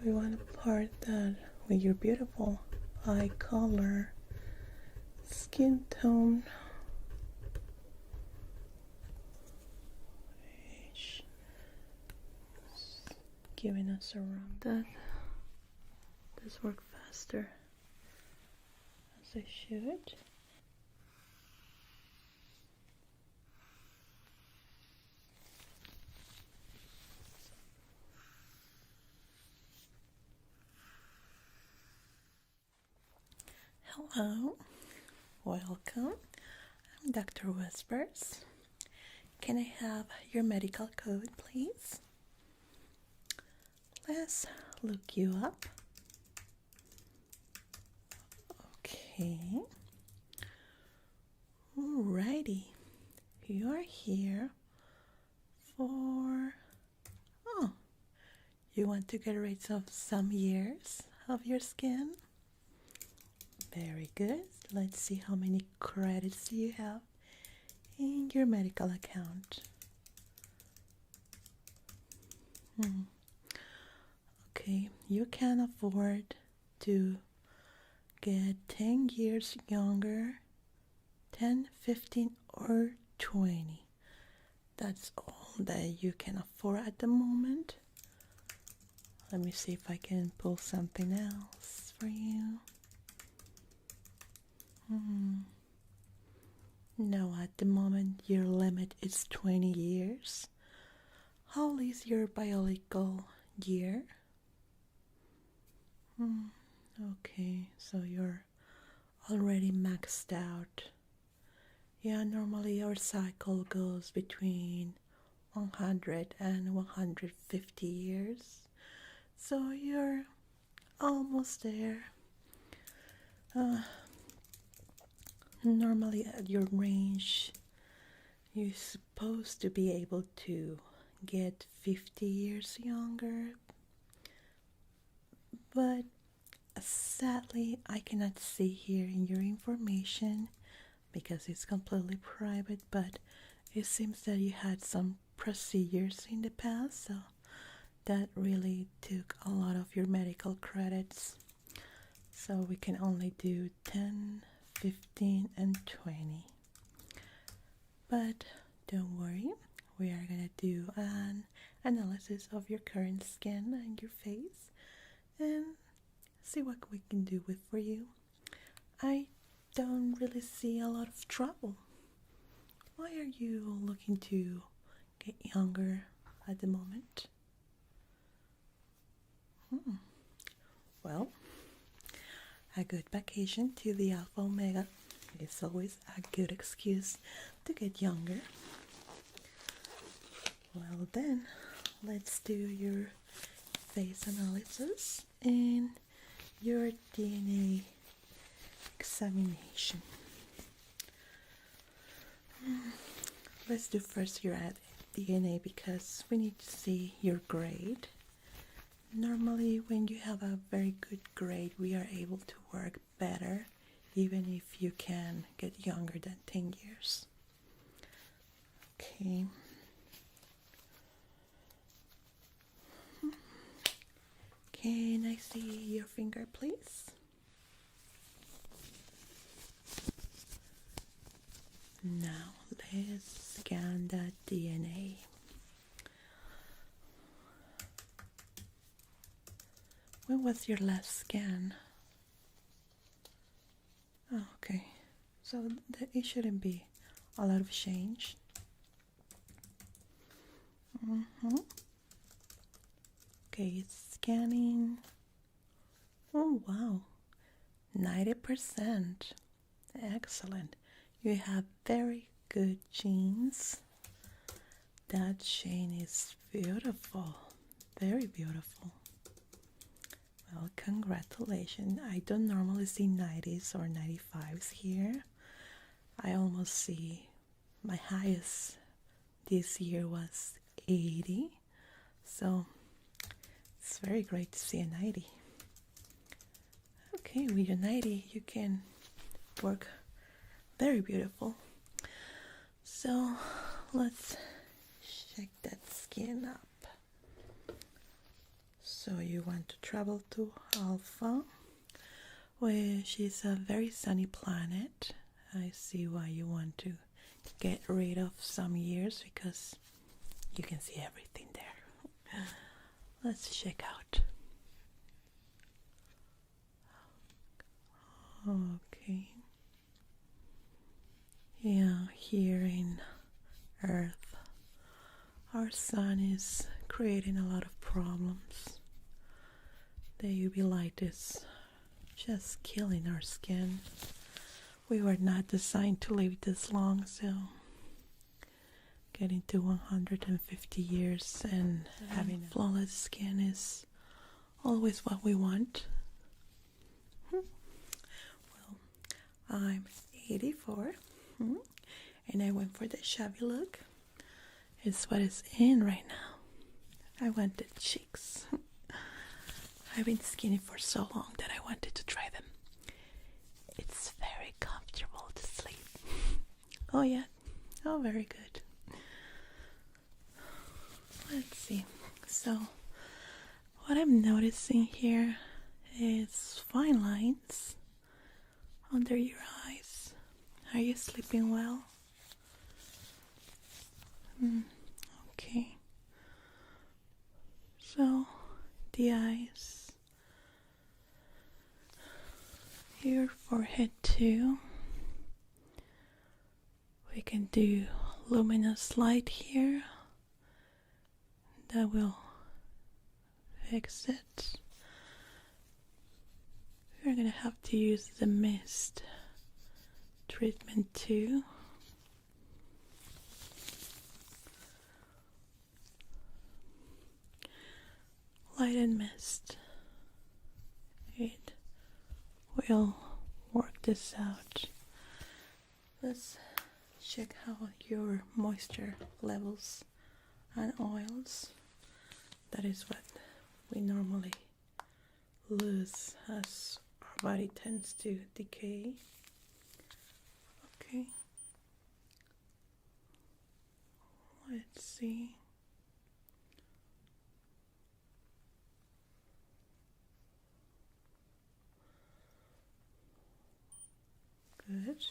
we want to part that with your beautiful eye color, skin tone, giving us around that. This work faster as I should. Hello, welcome. I'm Dr. Whispers. Can I have your medical code, please? Let's look you up. Okay. Alrighty. You are here for... Oh, you want to get rid of some years of your skin? Very good. Let's see how many credits you have in your medical account. Okay, you can afford to get 10 years younger, 10, 15, or 20. That's all that you can afford at the moment. Let me see if I can pull something else for you. No, at the moment your limit is 20 years. How old is your biological year? Okay, so you're already maxed out. Yeah, normally our cycle goes between 100 and 150 years. So you're almost there. Normally at your range, you're supposed to be able to get 50 years younger. But sadly, I cannot see here in your information because it's completely private, but it seems that you had some procedures in the past, so that really took a lot of your medical credits. So we can only do 10, 15, and 20. But don't worry, we are gonna do an analysis of your current skin and your face and see what we can do with for you. I don't really see a lot of trouble. Why are you looking to get younger at the moment? Well, a good vacation to the Alpha Omega is always a good excuse to get younger. Well then, let's do your face analysis and your DNA examination. Let's do first your DNA because we need to see your grade. Normally when you have a very good grade, we are able to work better even if you can get younger than 10 years. Okay. Can I see your finger, please? Now let's scan that DNA. When was your last scan? Oh, okay, so it shouldn't be a lot of change. Okay, it's scanning. Oh wow, 90%. Excellent. You have very good genes. That gene is beautiful, very beautiful. Well, congratulations. I don't normally see 90s or 95s here. I almost see my highest this year was 80. So it's very great to see a 90. Okay, with your 90 you can work very beautiful. So let's check that skin up. So you want to travel to Alpha, which is a very sunny planet. I see why you want to get rid of some years because you can see everything there. Let's check out. Okay. Yeah, here in Earth, our sun is creating a lot of problems. The UV light is just killing our skin. We were not designed to live this long, so getting to 150 years and having flawless skin is always what we want. Well, I'm 84, and I went for the shabby look. It's what is in right now. I want the cheeks. I've been skinny for so long that I wanted to try them. It's very comfortable to sleep. Oh yeah, oh very good. Let's see. So, what I'm noticing here is fine lines under your eyes. Are you sleeping well? Okay. So, the eyes, your forehead too. We can do luminous light here. That will fix it. We're gonna have to use the mist treatment too. Light and mist. It will work this out. Let's check how your moisture levels and oils. That is what we normally lose as our body tends to decay. Okay. Let's see. Good.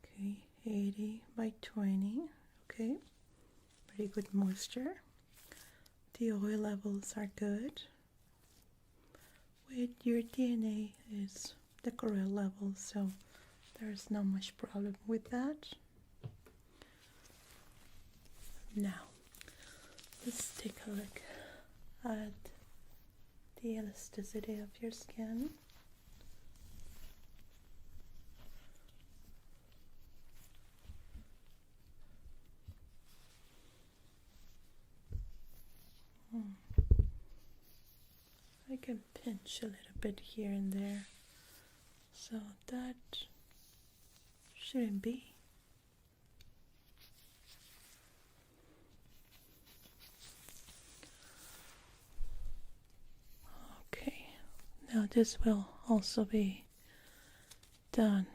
Okay, 80 by 20. Okay, pretty good moisture. The oil levels are good. With your DNA is the correct level, so there's not much problem with that. Now, let's take a look at the elasticity of your skin. I can pinch a little bit here and there, so that shouldn't be. Okay, now this will also be done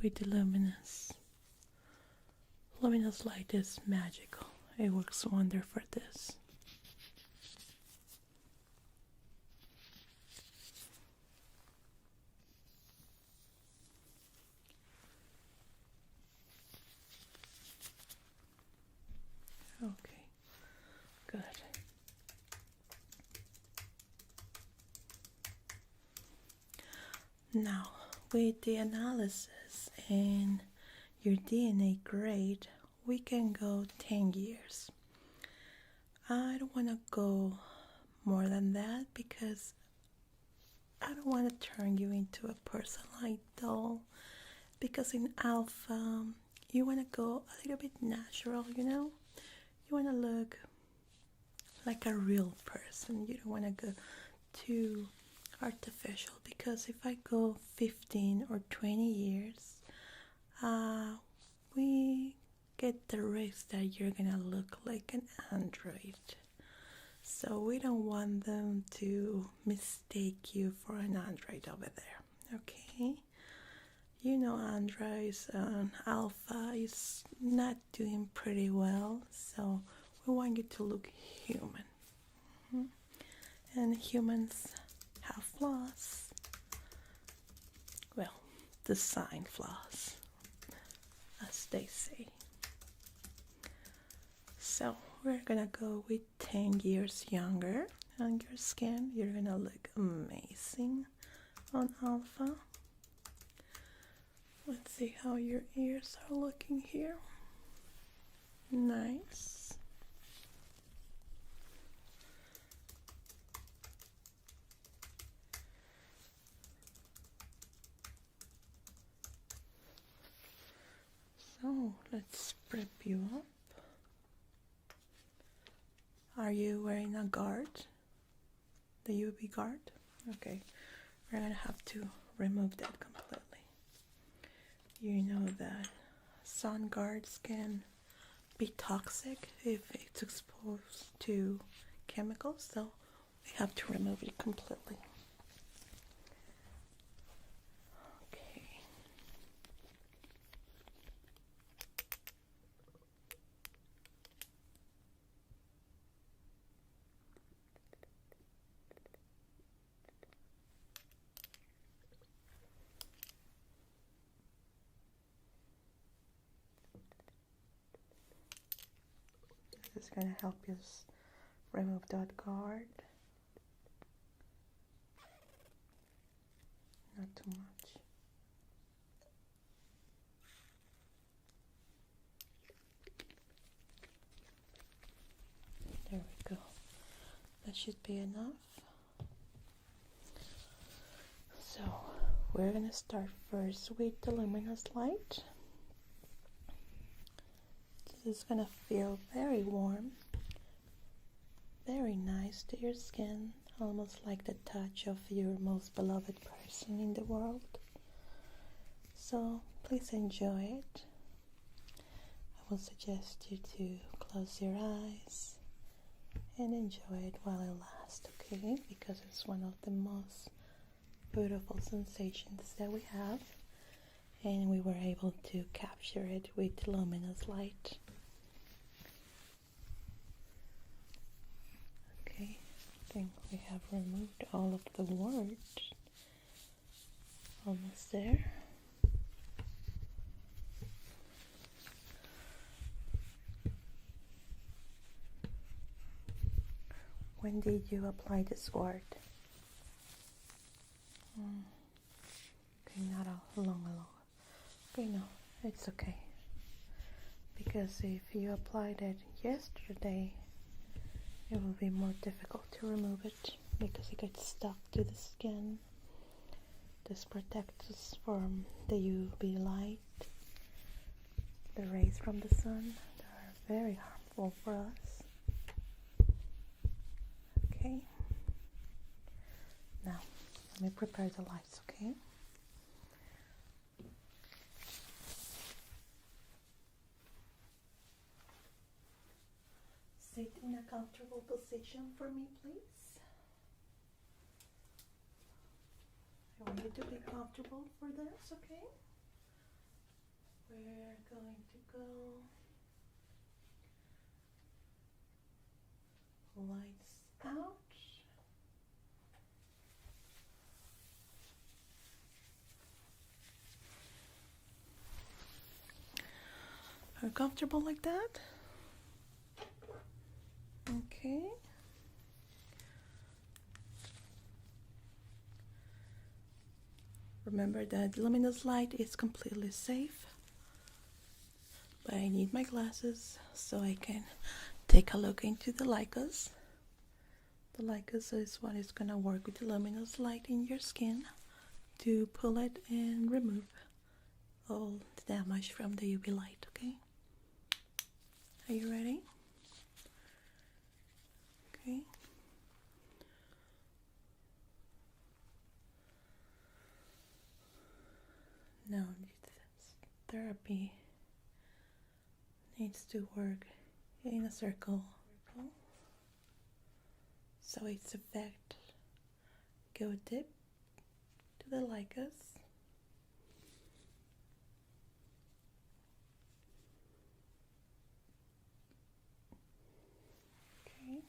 with the Luminous. Luminous light is magical. It works wonder for this. Okay, good. Now, with the analysis and your DNA grade, we can go 10 years. I don't want to go more than that because I don't want to turn you into a personalized doll. Because in alpha, you want to go a little bit natural, you know? You want to look like a real person. You don't want to go too artificial, because if I go 15 or 20 years, we get the risk that you're gonna look like an android. So we don't want them to mistake you for an android over there, okay? You know, androids and alpha is not doing pretty well, so we want you to look human. And humans have flaws. Well, design flaws, as they say. So we're gonna go with 10 years younger on your skin. You're gonna look amazing on alpha. Let's see how your ears are looking here. Nice. So let's prep you up. Are you wearing a guard? The UV guard? Okay, we're gonna have to remove that completely. You know that sun guards can be toxic if it's exposed to chemicals, so we have to remove it completely. Okay. This is going to help you remove that guard. Not too much. There we go. That should be enough. So we're going to start first with the luminous light. This is going to feel very warm, very nice to your skin, almost like the touch of your most beloved person in the world. So please enjoy it. I will suggest you to close your eyes and enjoy it while it lasts, okay? Because it's one of the most beautiful sensations that we have, and we were able to capture it with the luminous light. Okay, I think we have removed all of the words. Almost there. When did you apply this word? Okay, not long. Okay, no, it's okay. Because if you applied it yesterday, it will be more difficult to remove it because it gets stuck to the skin. This protects us from the UV light, the rays from the sun. They are very harmful for us. Okay. Now, let me prepare the lights, okay? Sit in a comfortable position for me, please. I want you to be comfortable for this, okay? We're going to go lights out. Are you comfortable like that? Okay. Remember that luminous light is completely safe, but I need my glasses so I can take a look into the Leicas. The Leicas is what is going to work with the luminous light in your skin to pull it and remove all the damage from the UV light, okay? Are you ready? Okay. Now this therapy needs to work in a circle, so its effect go deep to the Leicas. Okay.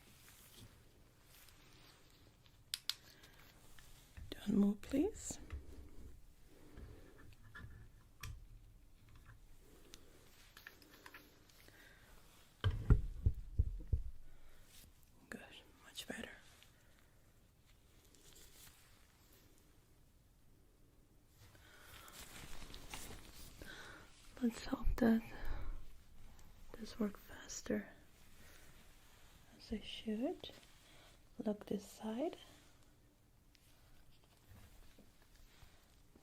move, please. Good, much better. Let's hope that this works faster as I should. Look this side.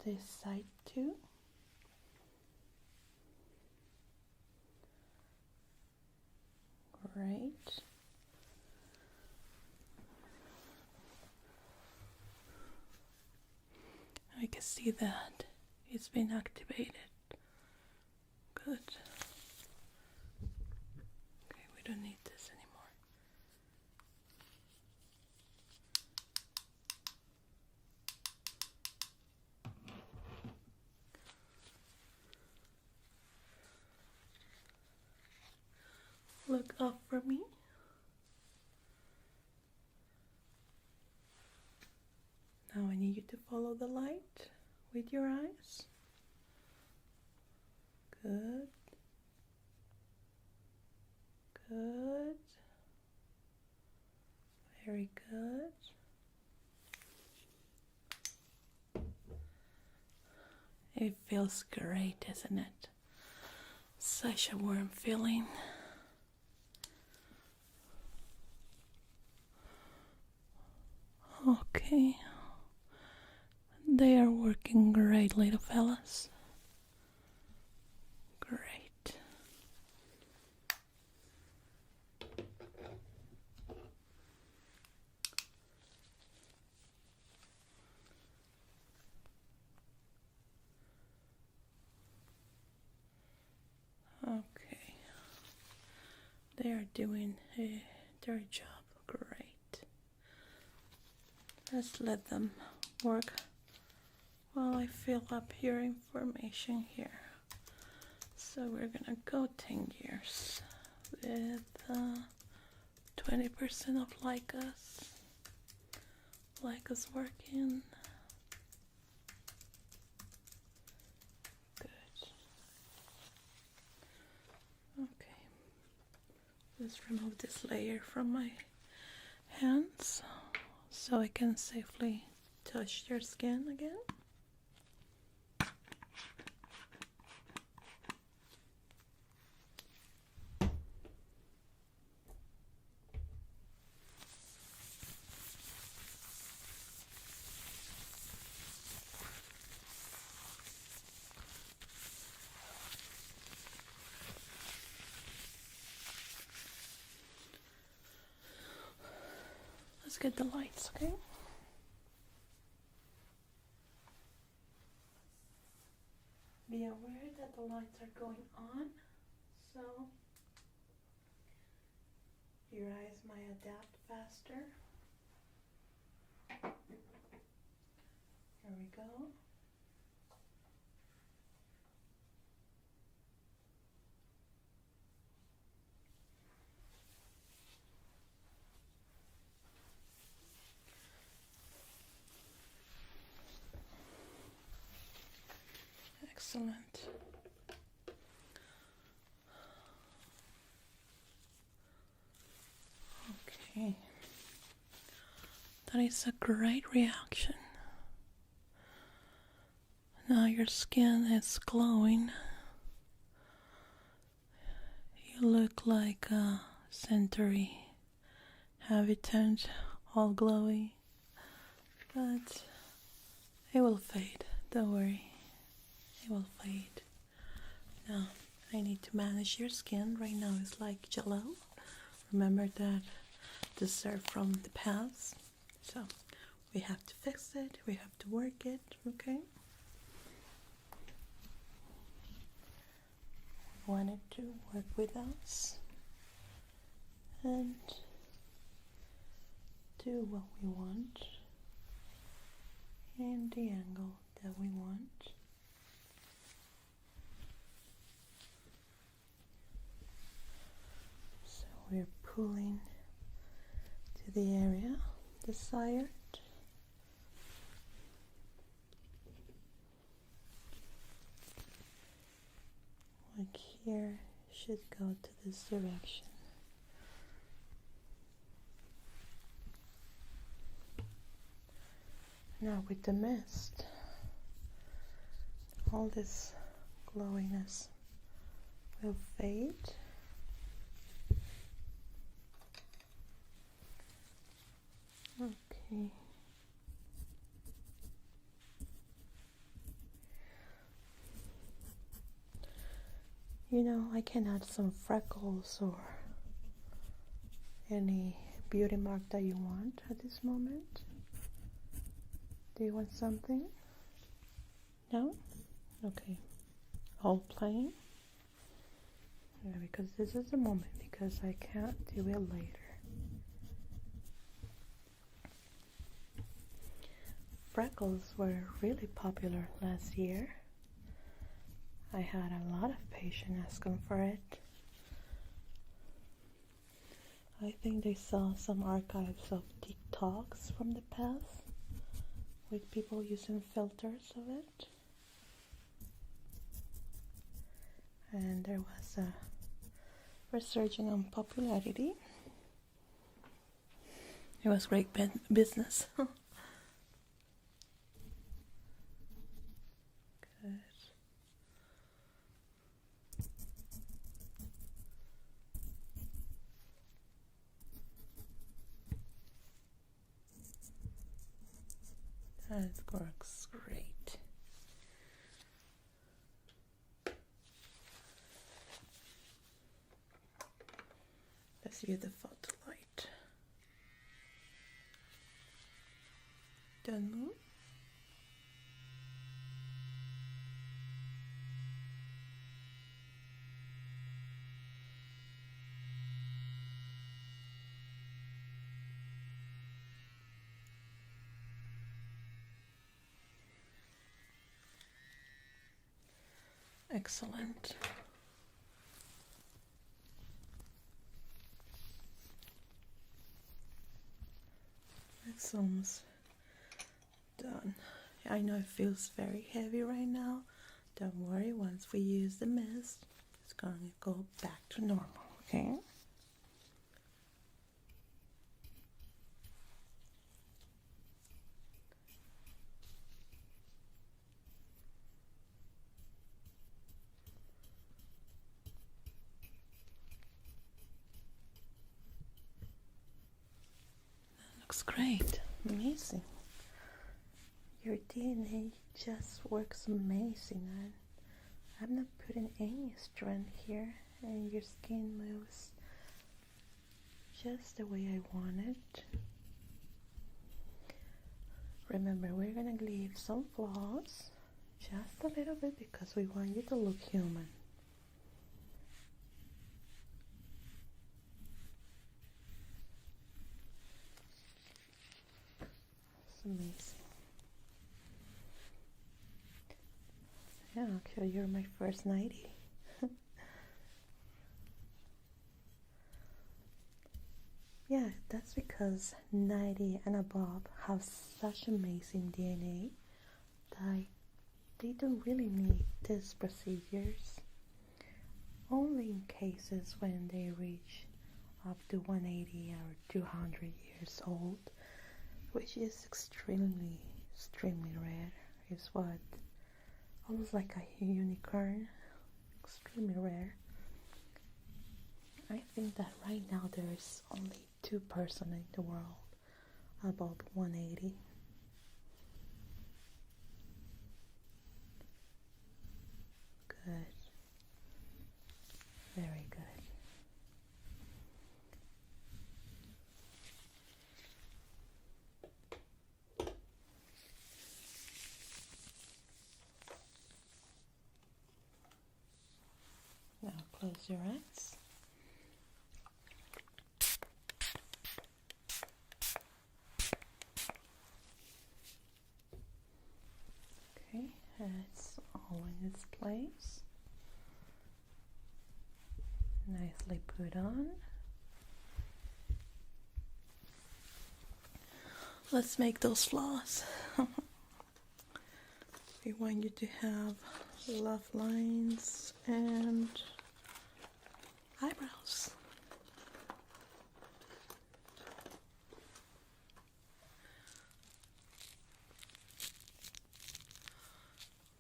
This side too. Great. I can see that it's been activated. Good. Okay, we don't need this anymore. Look up for me. Now I need you to follow the light with your eyes. Good. Good. Very good. It feels great, isn't it? Such a warm feeling. Okay. They are working great, little fellas. Great. Okay. They are doing their job great. Let's let them work while I fill up your information here. So we're gonna go 10 years with 20% of like us working. Good. Okay. Let's remove this layer from my hands so I can safely touch your skin again. Let's get the lights, okay? Be aware that the lights are going on, so your eyes might adapt faster. Here we go. Excellent. Okay. That is a great reaction. Now your skin is glowing. You look like a century. Have it turned all glowy. But it will fade. Don't worry. It will fade. Now, I need to manage your skin. Right now it's like jello. Remember that dessert from the past. So, we have to fix it. We have to work it. Okay? We want it to work with us. And do what we want. In the angle that we want. We're pulling to the area desired. here should go to this direction. Now with the mist, all this glowiness will fade. Okay. You know, I can add some freckles or any beauty mark that you want at this moment. Do you want something? No? Okay. All plain? Yeah, because this is the moment, because I can't do it later. Freckles were really popular last year. I had a lot of patients asking for it. I think they saw some archives of TikToks from the past with people using filters of it. And there was a resurging on popularity. It was great business. Good. That works great. Let's use the photo light. Don't move. Excellent. It's almost done. I know it feels very heavy right now. Don't worry, once we use the mist, it's going to go back to normal, okay? Looks great. Amazing. Your DNA just works amazing, and I'm not putting any strength here, and your skin moves just the way I want it. Remember, we're gonna leave some flaws, just a little bit, because we want you to look human. It's amazing. Yeah, actually, you're my first 90. Yeah, that's because 90 and above have such amazing DNA that they don't really need these procedures. Only in cases when they reach up to 180 or 200 years old, which is extremely rare, is what, almost like a unicorn, extremely rare. I think that right now there is only 2 persons in the world above 180. Good. Very good. Now close your eyes. Okay, it's all in its place. Nicely put on. Let's make those flaws. We want you to have love lines and eyebrows.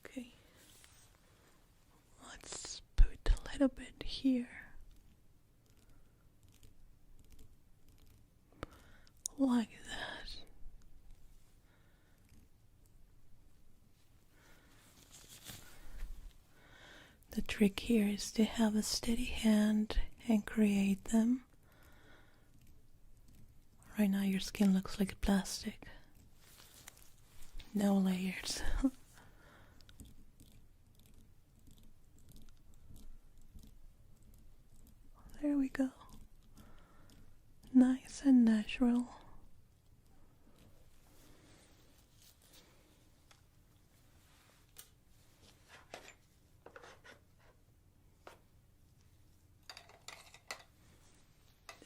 Okay, let's put a little bit here. Like that. The trick here is to have a steady hand and create them. Right now your skin looks like plastic. No layers. There we go. Nice and natural.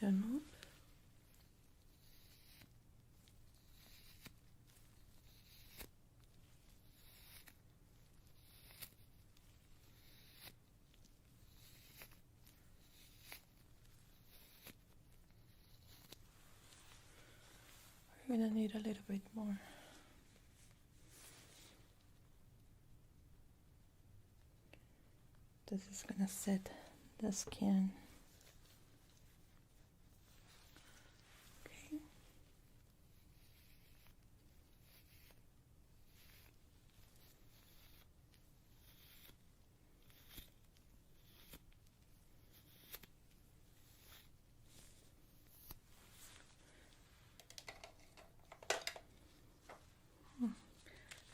Don't move. We're gonna need a little bit more. This is gonna set the skin. Okay.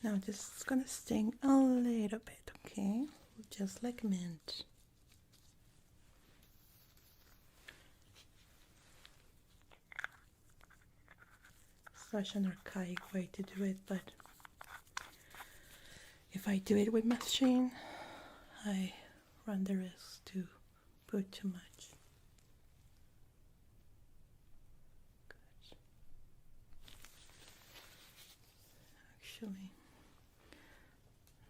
Now this is gonna sting a little bit, okay? Just like mint. Such an archaic way to do it, but if I do it with machine, I run the risk to put too much. Good. Actually,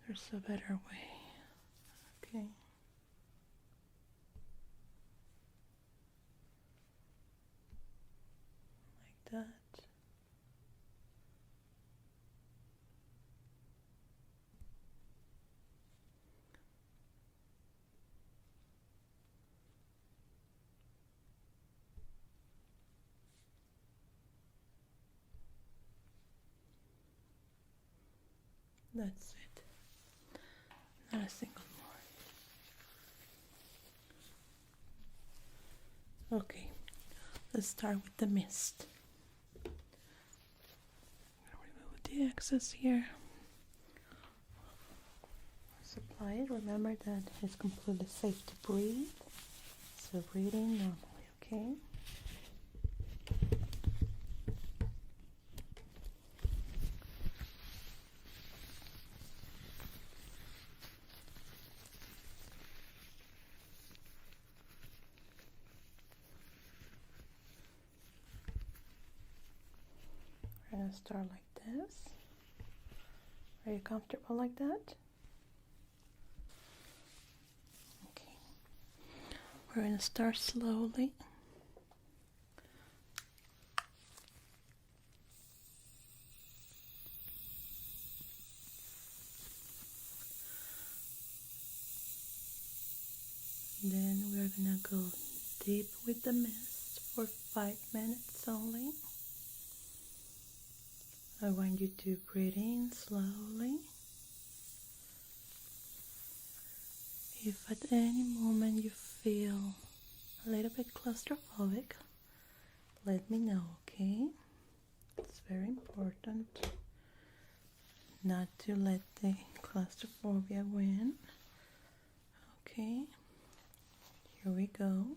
there's a better way. Okay. Like that. That's it. Not a single more. Okay, let's start with the mist. Remove the excess here. Let's apply it. Remember that it's completely safe to breathe. So breathing normally, okay? We're gonna start like this. Are you comfortable like that? Okay. We're gonna start slowly. Then we're gonna go deep with the mist for 5 minutes only. I want you to breathe in slowly. If at any moment you feel a little bit claustrophobic, let me know, okay? It's very important not to let the claustrophobia win. Okay, here we go.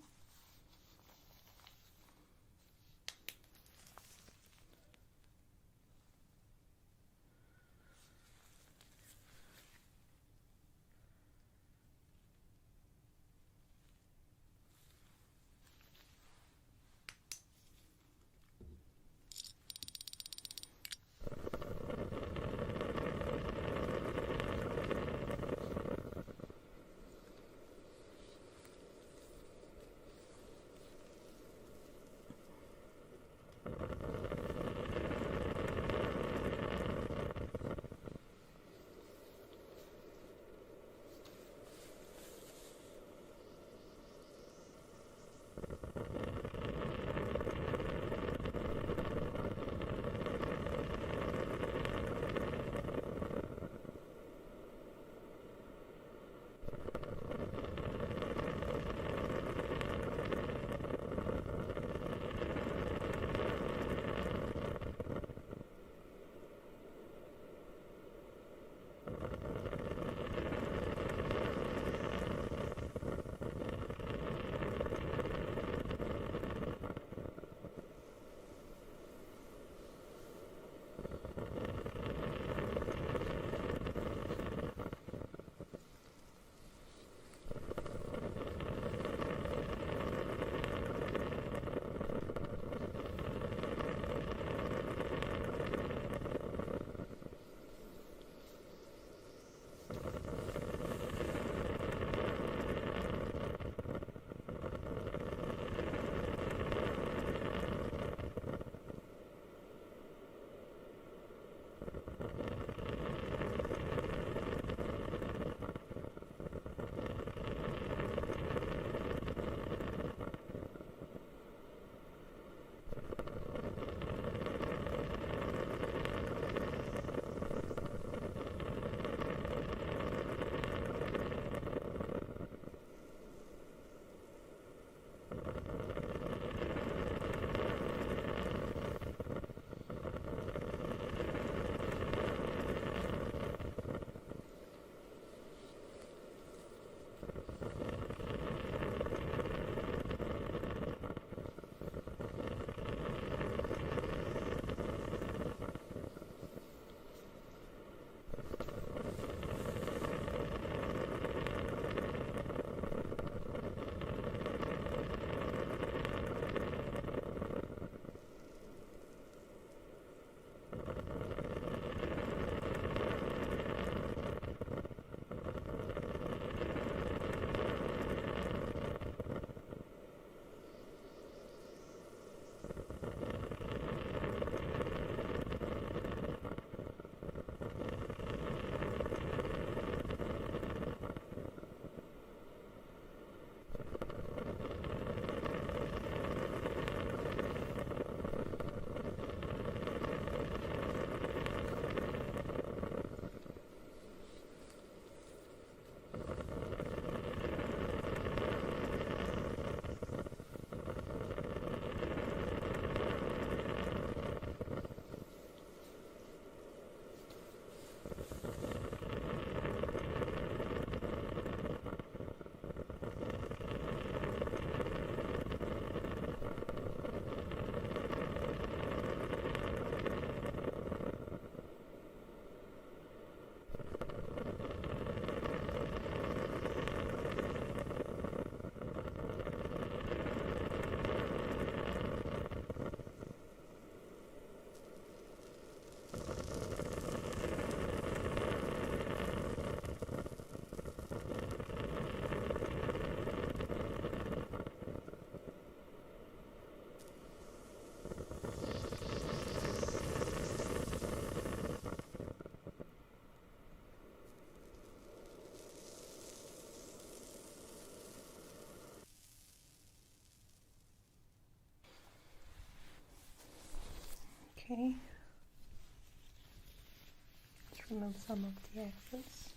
Okay. Let's remove some of the excess.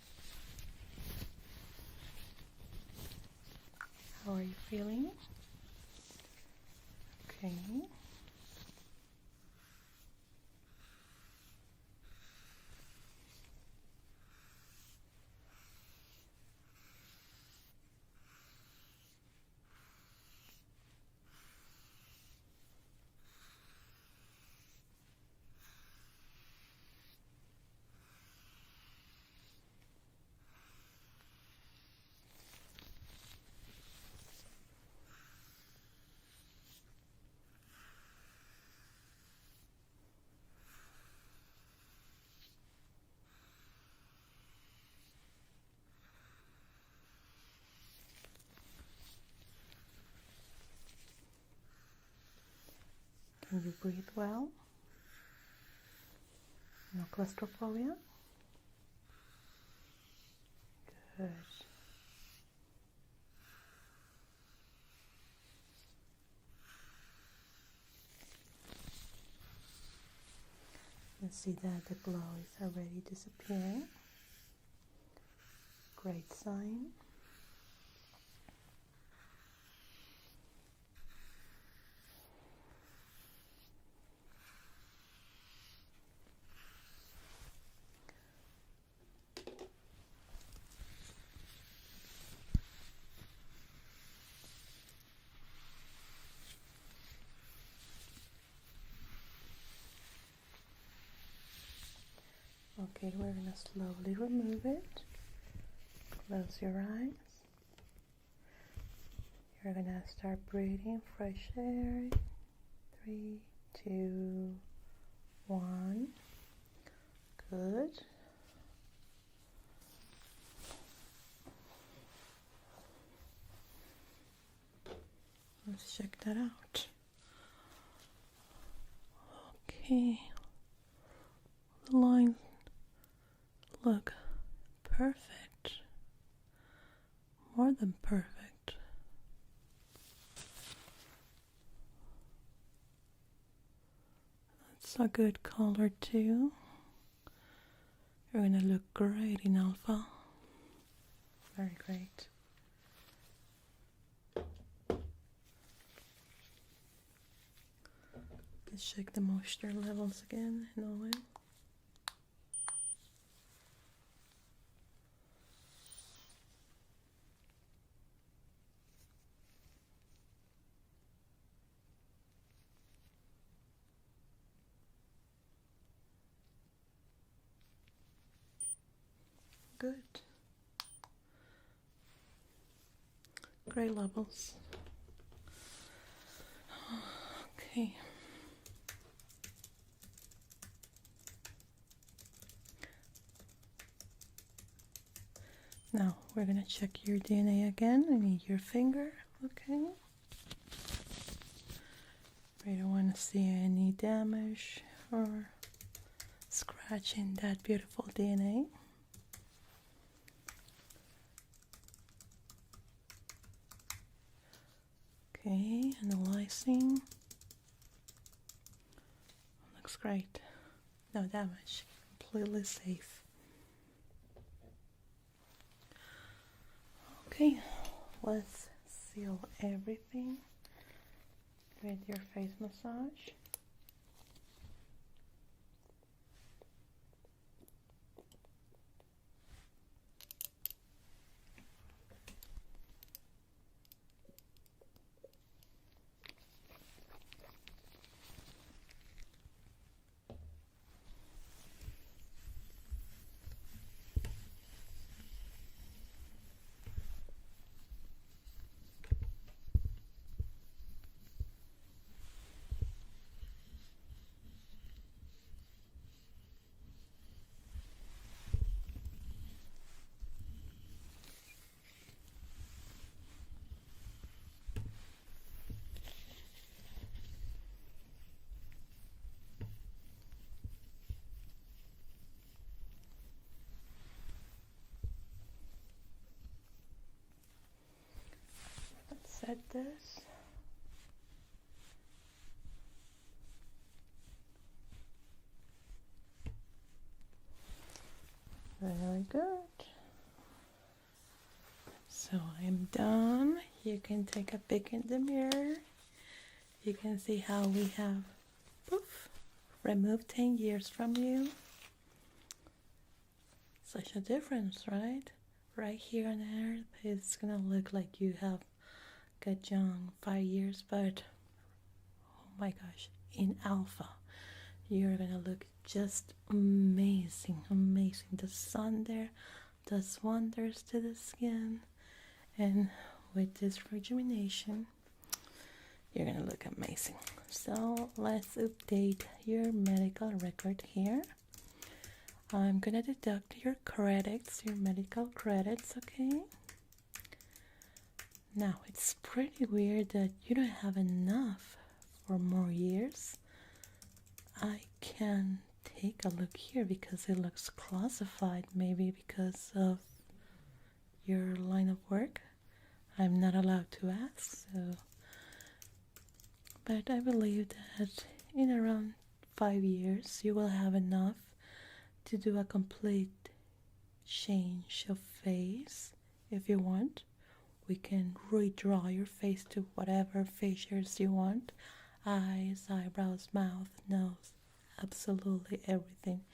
How are you feeling? Okay. Can you breathe well? No claustrophobia? Good. You see that the glow is already disappearing. Great sign. Okay, we're gonna slowly remove it. Close your eyes. You're gonna start breathing fresh air. 3, 2, 1. Good. Let's check that out. Okay. The lines look perfect. More than perfect. That's a good color too. You're gonna look great in alpha. Very great. Let's check the moisture levels again in oil. Good. Great levels. Okay. Now we're gonna check your DNA again. I need your finger. Okay. We don't want to see any damage or scratching that beautiful DNA. Okay, analyzing. Looks great. No damage. Completely safe. Okay, let's seal everything with your face massage. good. So I'm done. You can take a peek in the mirror. You can see how we have poof, removed 10 years from you. Such a difference, right? Right here on Earth, it's gonna look like you have got young 5 years, but oh my gosh, in Alpha, you're gonna look just amazing, amazing. The sun there does wonders to the skin, and with this rejuvenation, you're gonna look amazing. So let's update your medical record here. I'm gonna deduct your credits, your medical credits, okay? Now, it's pretty weird that you don't have enough for more years. I can take a look here because it looks classified, maybe because of your line of work. I'm not allowed to ask, so. But I believe that in around 5 years, you will have enough to do a complete change of face. If you want, we can redraw your face to whatever features you want. Eyes, eyebrows, mouth, nose, absolutely everything,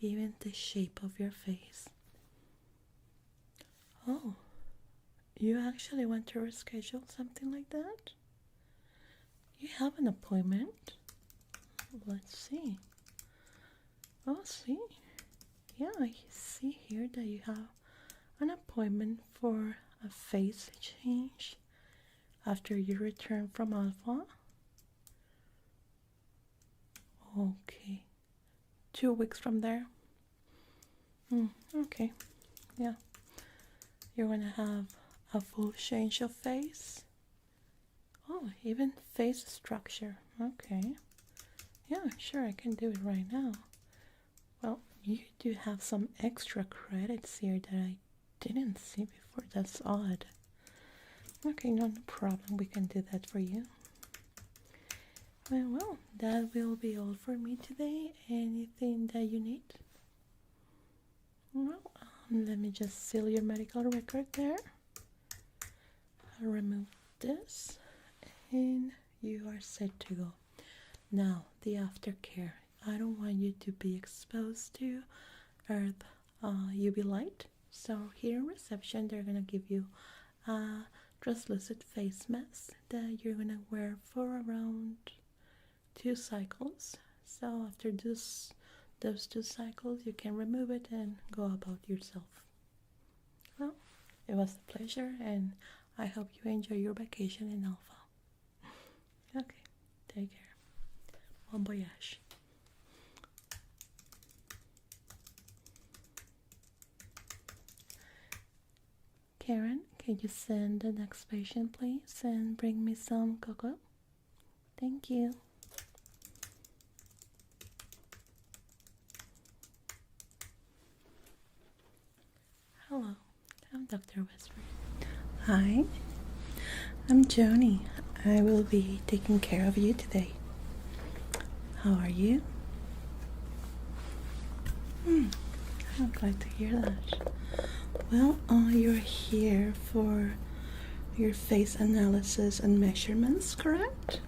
even the shape of your face. Oh, you actually want to reschedule something like that? You have an appointment? Let's see. Oh, see. Yeah, I see here that you have an appointment for a face change after you return from Alpha. Okay. 2 weeks from there. Okay. Yeah. You're gonna have a full change of face. Oh, even face structure. Okay. Yeah, sure, I can do it right now. Well, you do have some extra credits here that I didn't see before. That's odd. Okay, no problem. We can do that for you. Well, that will be all for me today. Anything that you need? Well, let me just seal your medical record there. I'll remove this, and you are set to go. Now, the aftercare. I don't want you to be exposed to Earth UV light. So here in reception, they're gonna give you a translucent face mask that you're gonna wear for around 2 cycles. So after those 2 cycles, you can remove it and go about yourself. Well, it was a pleasure, and I hope you enjoy your vacation in Alpha. Okay, take care. Bon voyage. Karen, can you send the next patient, please, and bring me some cocoa? Thank you. Hello, I'm Dr. Westford. Hi, I'm Jonie. I will be taking care of you today. How are you? I'm glad to hear that. Well, you're here for your face analysis and measurements, correct?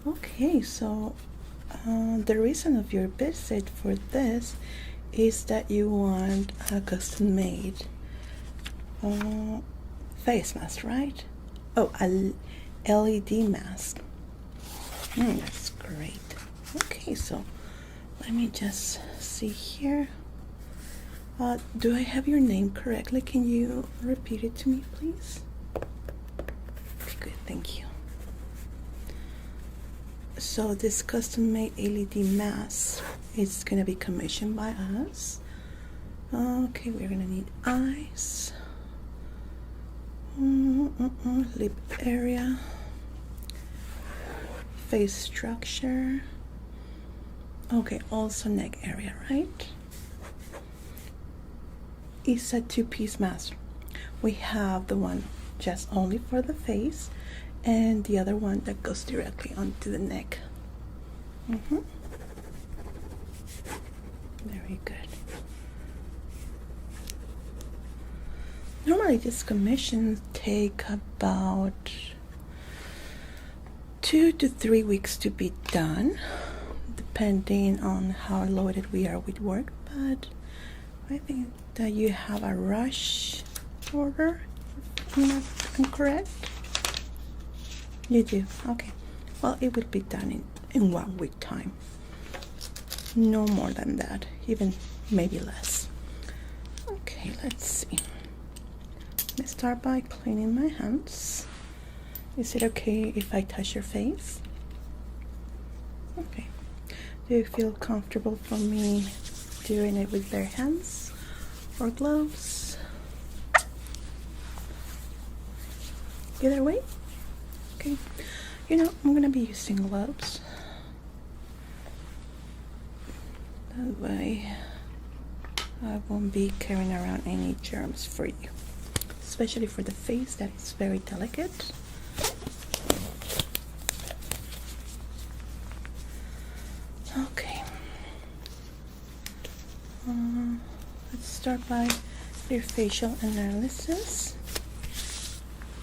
Okay, so the reason of your visit for this is that you want a custom-made face mask, right? Oh, a LED mask. That's great. Okay, so let me just see here. Do I have your name correctly? Can you repeat it to me, please? Okay, good, thank you. So this custom-made LED mask is gonna be commissioned by us. Okay, we're gonna need eyes, lip area, face structure. Okay, also neck area, right? It's a 2-piece mask. We have the one just only for the face, and the other one that goes directly onto the neck. Very good. Normally these commissions take about 2 to 3 weeks to be done, depending on how loaded we are with work, but I think that you have a rush order, if I'm correct. You do? Okay. Well, it will be done in 1 week time. No more than that, even maybe less. Okay, let's see. Let's start by cleaning my hands. Is it okay if I touch your face? Okay. Do you feel comfortable for me doing it with bare hands or gloves? Either way? Okay. You know, I'm gonna be using gloves. That way I won't be carrying around any germs for you, especially for the face that is very delicate. Okay. Let's start by your facial analysis.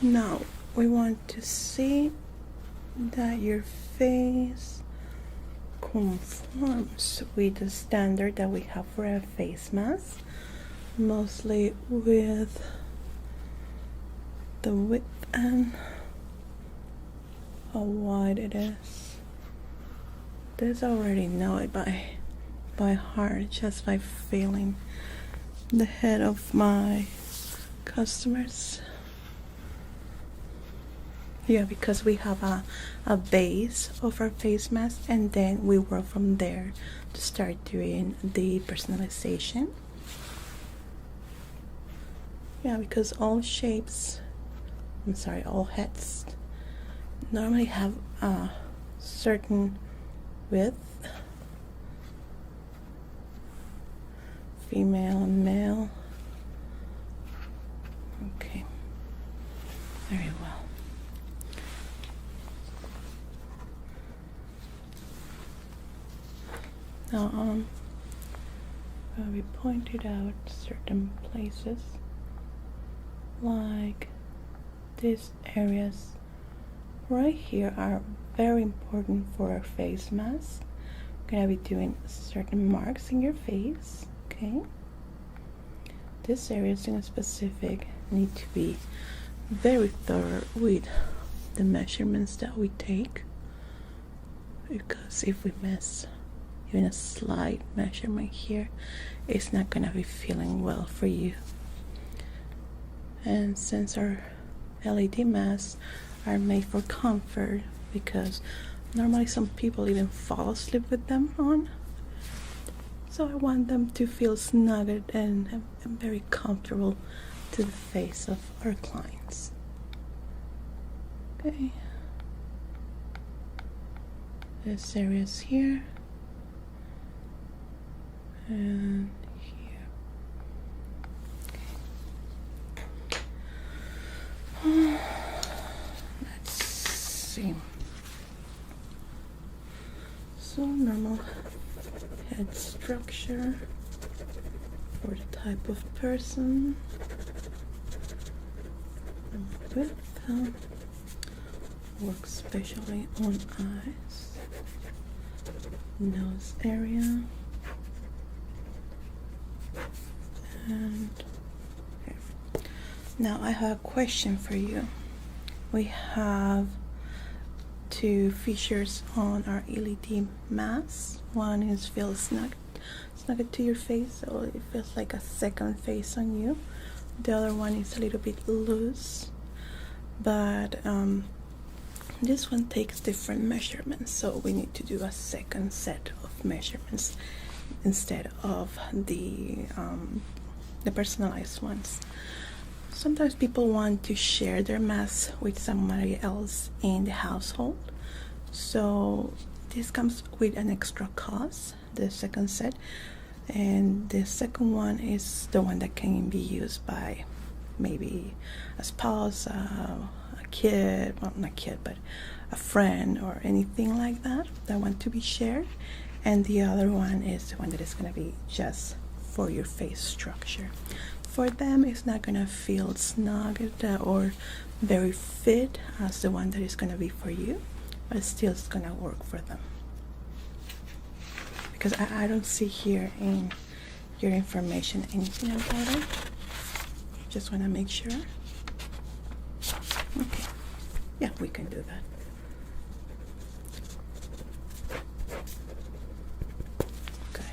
Now we want to see that your face conforms with the standard that we have for a face mask, mostly with the width and how wide it is. This I already know it by heart, just by feeling the head of my customers. Yeah, because we have a base of our face mask, and then we work from there to start doing the personalization. Yeah, because all heads normally have a certain width, female and male. Okay, very well. Now, we pointed out certain places, like these areas right here are very important for our face mask. We're gonna be doing certain marks in your face, okay? These areas in specific need to be very thorough with the measurements that we take, because if we miss even a slight measurement here, it's not gonna be feeling well for you. And since our LED masks are made for comfort, because normally some people even fall asleep with them on, so I want them to feel snug and very comfortable to the face of our clients. Okay, this area's here and here. Okay. Let's see. So normal head structure for the type of person. Width works especially on eyes, nose area. And here. Now I have a question for you. We have 2 features on our LED mask. One is feel snug to your face, so it feels like a second face on you. The other one is a little bit loose, but this one takes different measurements, so we need to do a second set of measurements instead of the personalized ones. Sometimes people want to share their mask with somebody else in the household, so this comes with an extra cost, the second set. And the second one is the one that can be used by maybe a spouse, a kid, well, not a kid, but a friend or anything like that that want to be shared. And the other one is the one that is going to be just for your face structure. for them. It's not gonna feel snug or very fit as the one that is gonna be for you, but still it's gonna work for them. Because I don't see here in your information anything about it. Just want to make sure. Okay, yeah, we can do that. Good.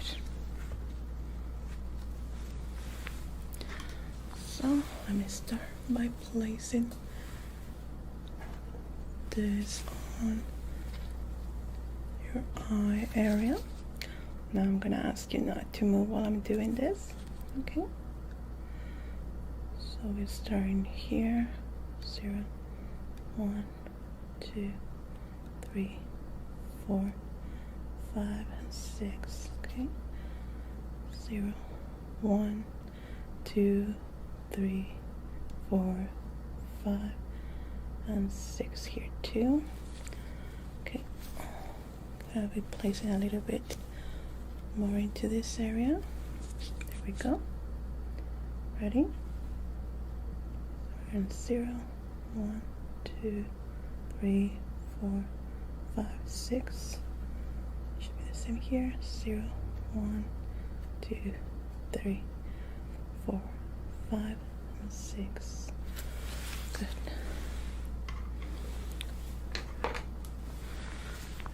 So let me start by placing this on your eye area. Now I'm gonna ask you not to move while I'm doing this, okay? So we're starting here, 0, 1, 2, 3, 4, 5, and 6, okay? 0, 1, 2, 3, 4, 5, and 6 here too. Okay, I'll be placing a little bit more into this area. There we go. Ready? And 0, 1, 2, 3, 4, 5, 6. Should be the same here. 0, 1, 2, 3, 4, 5, and 6. Good.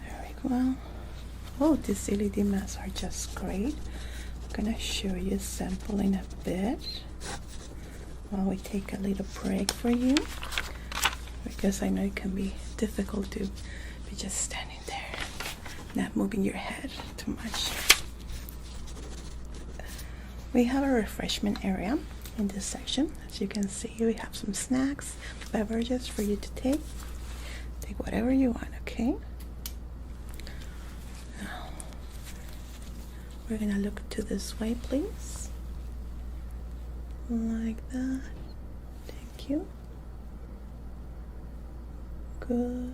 There we go. Oh, these LED masks are just great. I'm gonna show you a sample in a bit while we take a little break for you, because I know it can be difficult to be just standing there, not moving your head too much. We have a refreshment area in this section. As you can see, we have some snacks, beverages for you to take. Take whatever you want, okay? We're gonna look to this way, please. Like that. Thank you. Good.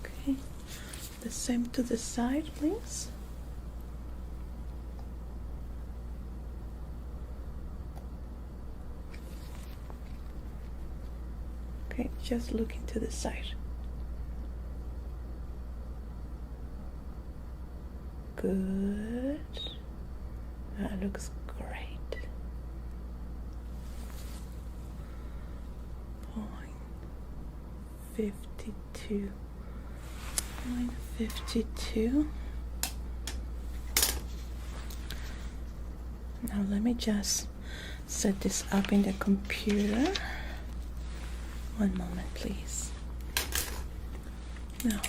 Okay. The same to the side, please. Okay, just looking to the side. Good. That looks great. Point 52. Point 52. Now let me just set this up in the computer. One moment, please. Now.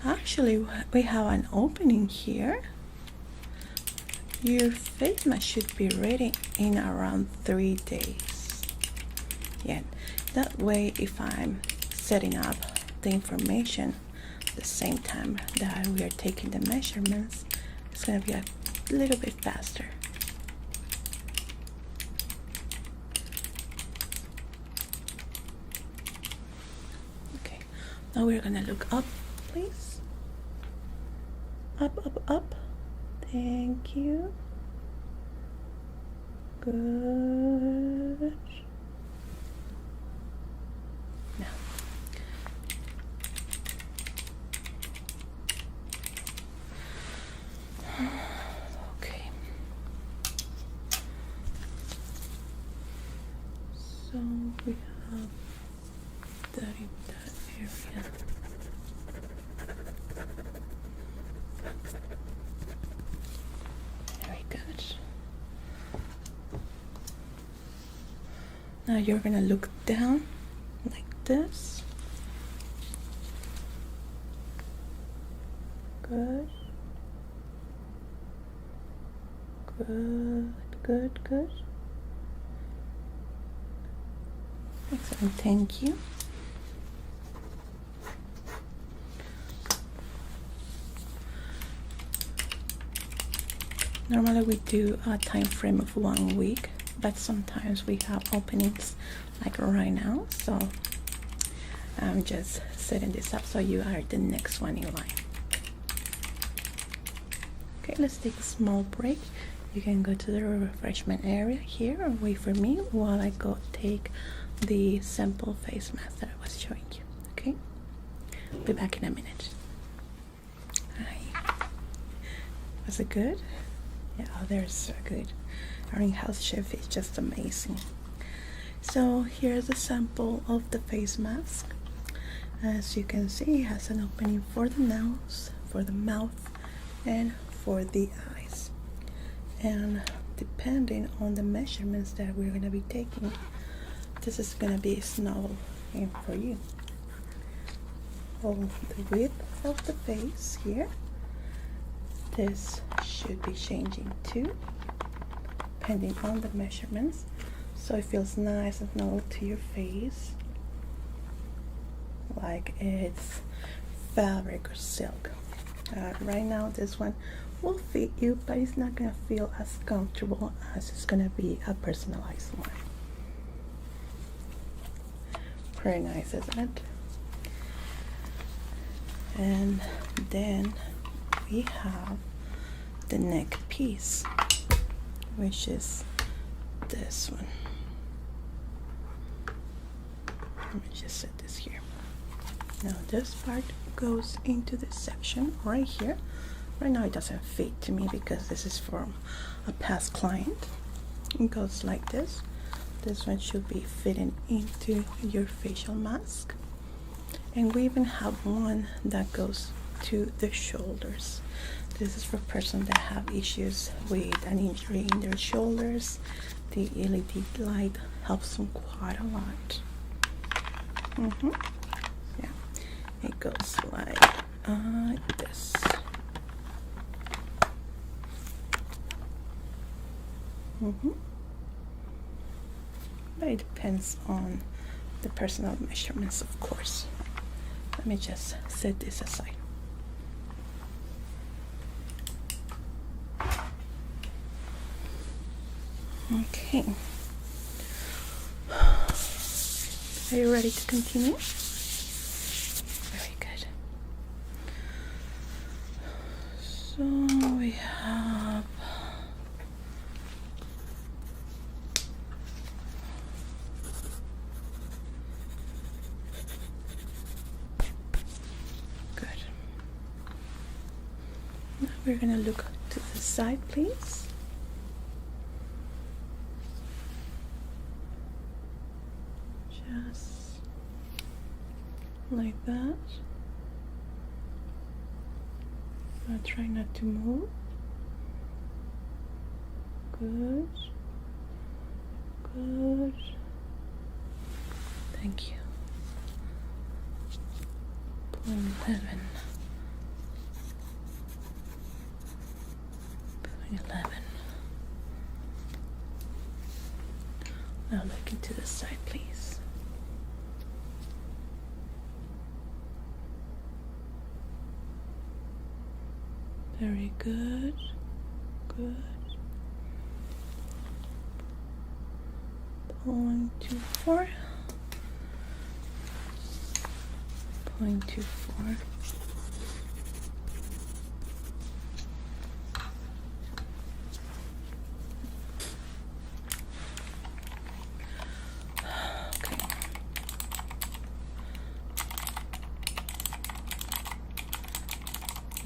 Actually, we have an opening here. Your face mask should be ready in around 3 days. Yeah, that way if I'm setting up the information the same time that we are taking the measurements, it's going to be a little bit faster. Okay, now we're going to look up, please. Up, up, up. Thank you. Good. Now. Okay. So we have that in that area. Now you're gonna look down like this. Good. Good, good, good. Excellent, thank you. Normally we do a time frame of 1 week, but sometimes we have openings like right now, so I'm just setting this up so you are the next one in line. Okay, let's take a small break. You can go to the refreshment area here or wait for me while I go take the sample face mask that I was showing you. Okay, be back in a minute. Hi. Was it good? Yeah, oh, they're so good. Our in-house chef is just amazing. So here's a sample of the face mask. As you can see, it has an opening for the nose, for the mouth, and for the eyes. And depending on the measurements that we're going to be taking, this is going to be snowball in for you. On the width of the face here, this should be changing too, depending on the measurements, so it feels nice and snuggle to your face, like it's fabric or silk. Right now this one will fit you, but it's not gonna feel as comfortable as it's gonna be a personalized one. Very nice, isn't it? And then we have the neck piece, which is this one. Let me just set this here. Now this part goes into this section right here. Right now it doesn't fit to me because this is from a past client. It goes like this. This one should be fitting into your facial mask. And we even have one that goes to the shoulders. This is for persons that have issues with an injury in their shoulders. The LED light helps them quite a lot. Yeah, it goes like this. But it depends on the personal measurements, of course. Let me just set this aside. Okay. Are you ready to continue? Very good. So we have good. Now we're gonna look to the side, please. Like that. I'll try not to move. Good. Good. Thank you. 11. 11. Now look into the side, please. Very good. Good. 0.24. 0.24.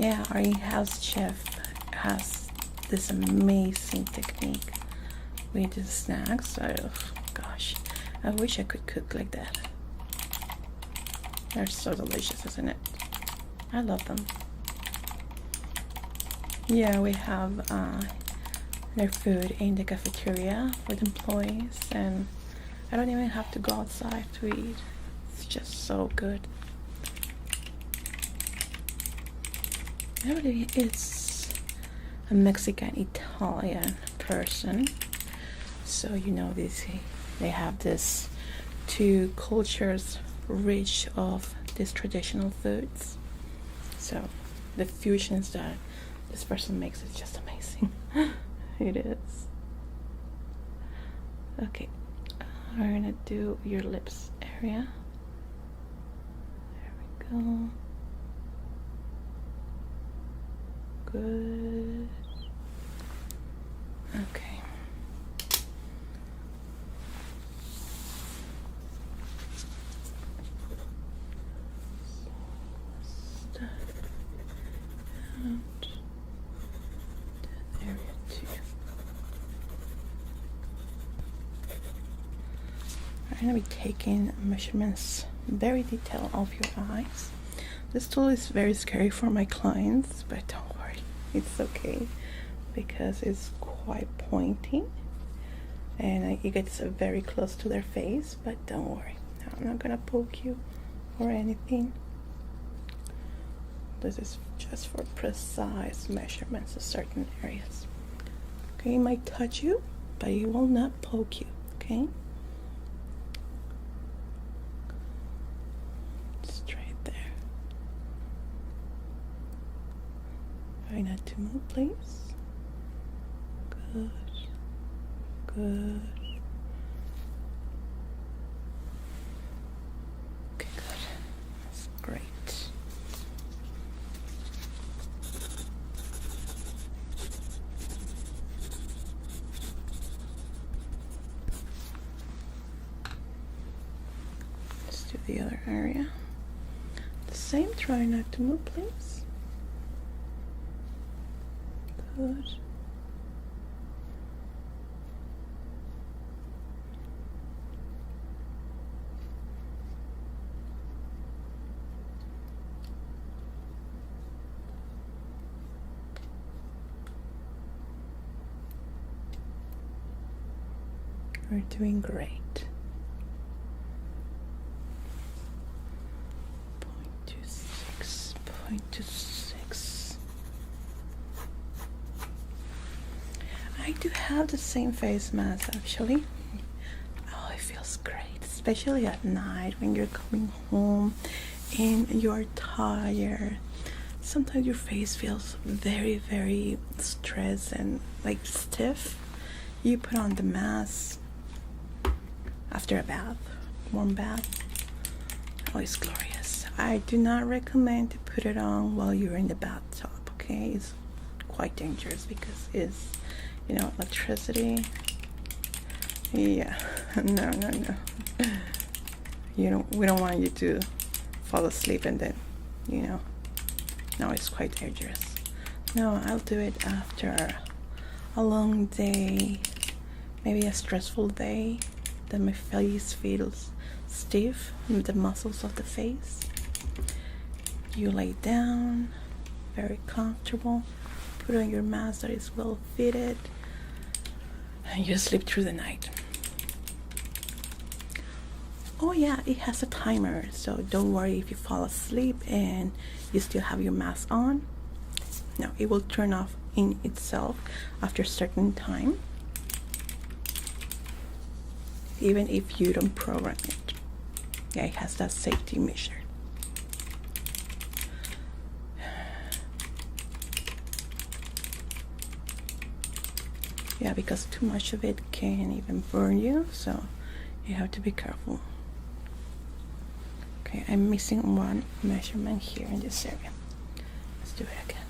Yeah, our in-house chef has this amazing technique with the snacks. Oh gosh, I wish I could cook like that. They're so delicious, isn't it? I love them. Yeah, we have their food in the cafeteria with employees, and I don't even have to go outside to eat. It's just so good. Everybody is a Mexican-Italian person, so you know they have this two cultures rich of these traditional foods. So the fusions that this person makes is just amazing. It is. Okay, we're gonna do your lips area. go. Good. Okay. Start out that area too. I'm going to be taking measurements very detailed of your eyes. This tool is very scary for my clients, but don't worry, it's okay because it's quite pointy and it gets very close to their face, but don't worry, I'm not gonna poke you or anything. This is just for precise measurements of certain areas. Okay, it might touch you, but it will not poke you, okay? Straight there. Try not to move, please. Good. Good. Okay, good. That's great. Let's do the other area. The same, try not to move, please. Good. We're doing great. 0.26, 0.26. I do have the same face mask actually. Oh, it feels great, especially at night when you're coming home and you're tired. Sometimes your face feels very, very stressed and like stiff. You put on the mask after a bath, warm bath. Oh, it's glorious. I do not recommend to put it on while you're in the bathtub, okay? It's quite dangerous because it's, you know, electricity. Yeah, no. We don't want you to fall asleep and then, you know, no, it's quite dangerous. No, I'll do it after a long day, maybe a stressful day, that my face feels stiff, the muscles of the face. You lay down, very comfortable, put on your mask that is well fitted, and you sleep through the night. Oh yeah, it has a timer, so don't worry if you fall asleep and you still have your mask on. No, it will turn off in itself after a certain time, even if you don't program it. Yeah, it has that safety measure. Yeah, because too much of it can even burn you, so you have to be careful. Okay, I'm missing one measurement here in this area. Let's do it again.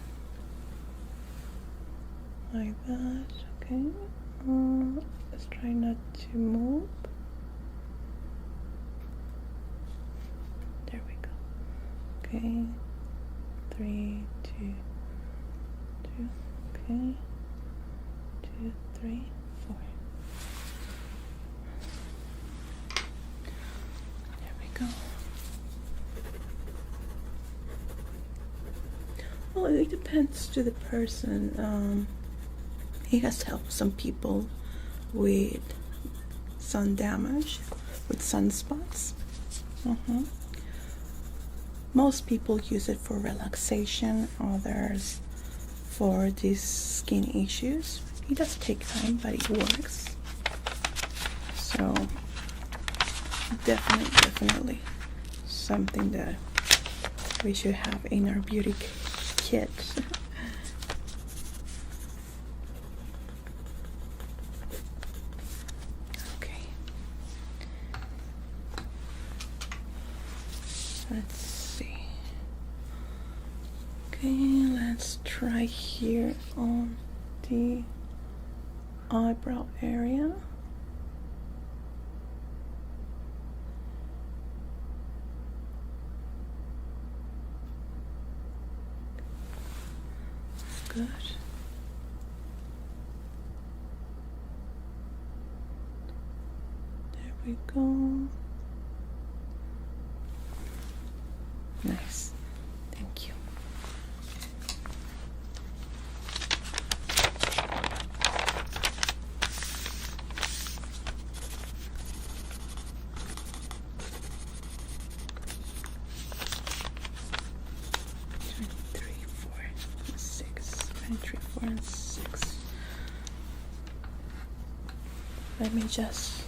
Like that, okay. Let's try not to move. There we go. Okay. 3, 2, 2. Okay. 2, 3, 4. There we go. Well, it depends to the person. It has helped some people with sun damage, with sunspots. Most people use it for relaxation, others for these skin issues. It does take time, but it works. So definitely something that we should have in our beauty kit. Let's see. Okay, let's try here on the eyebrow area. Good. There we go. Nice. Thank you. Three, 4, 6. 3, 4, and 6. Let me just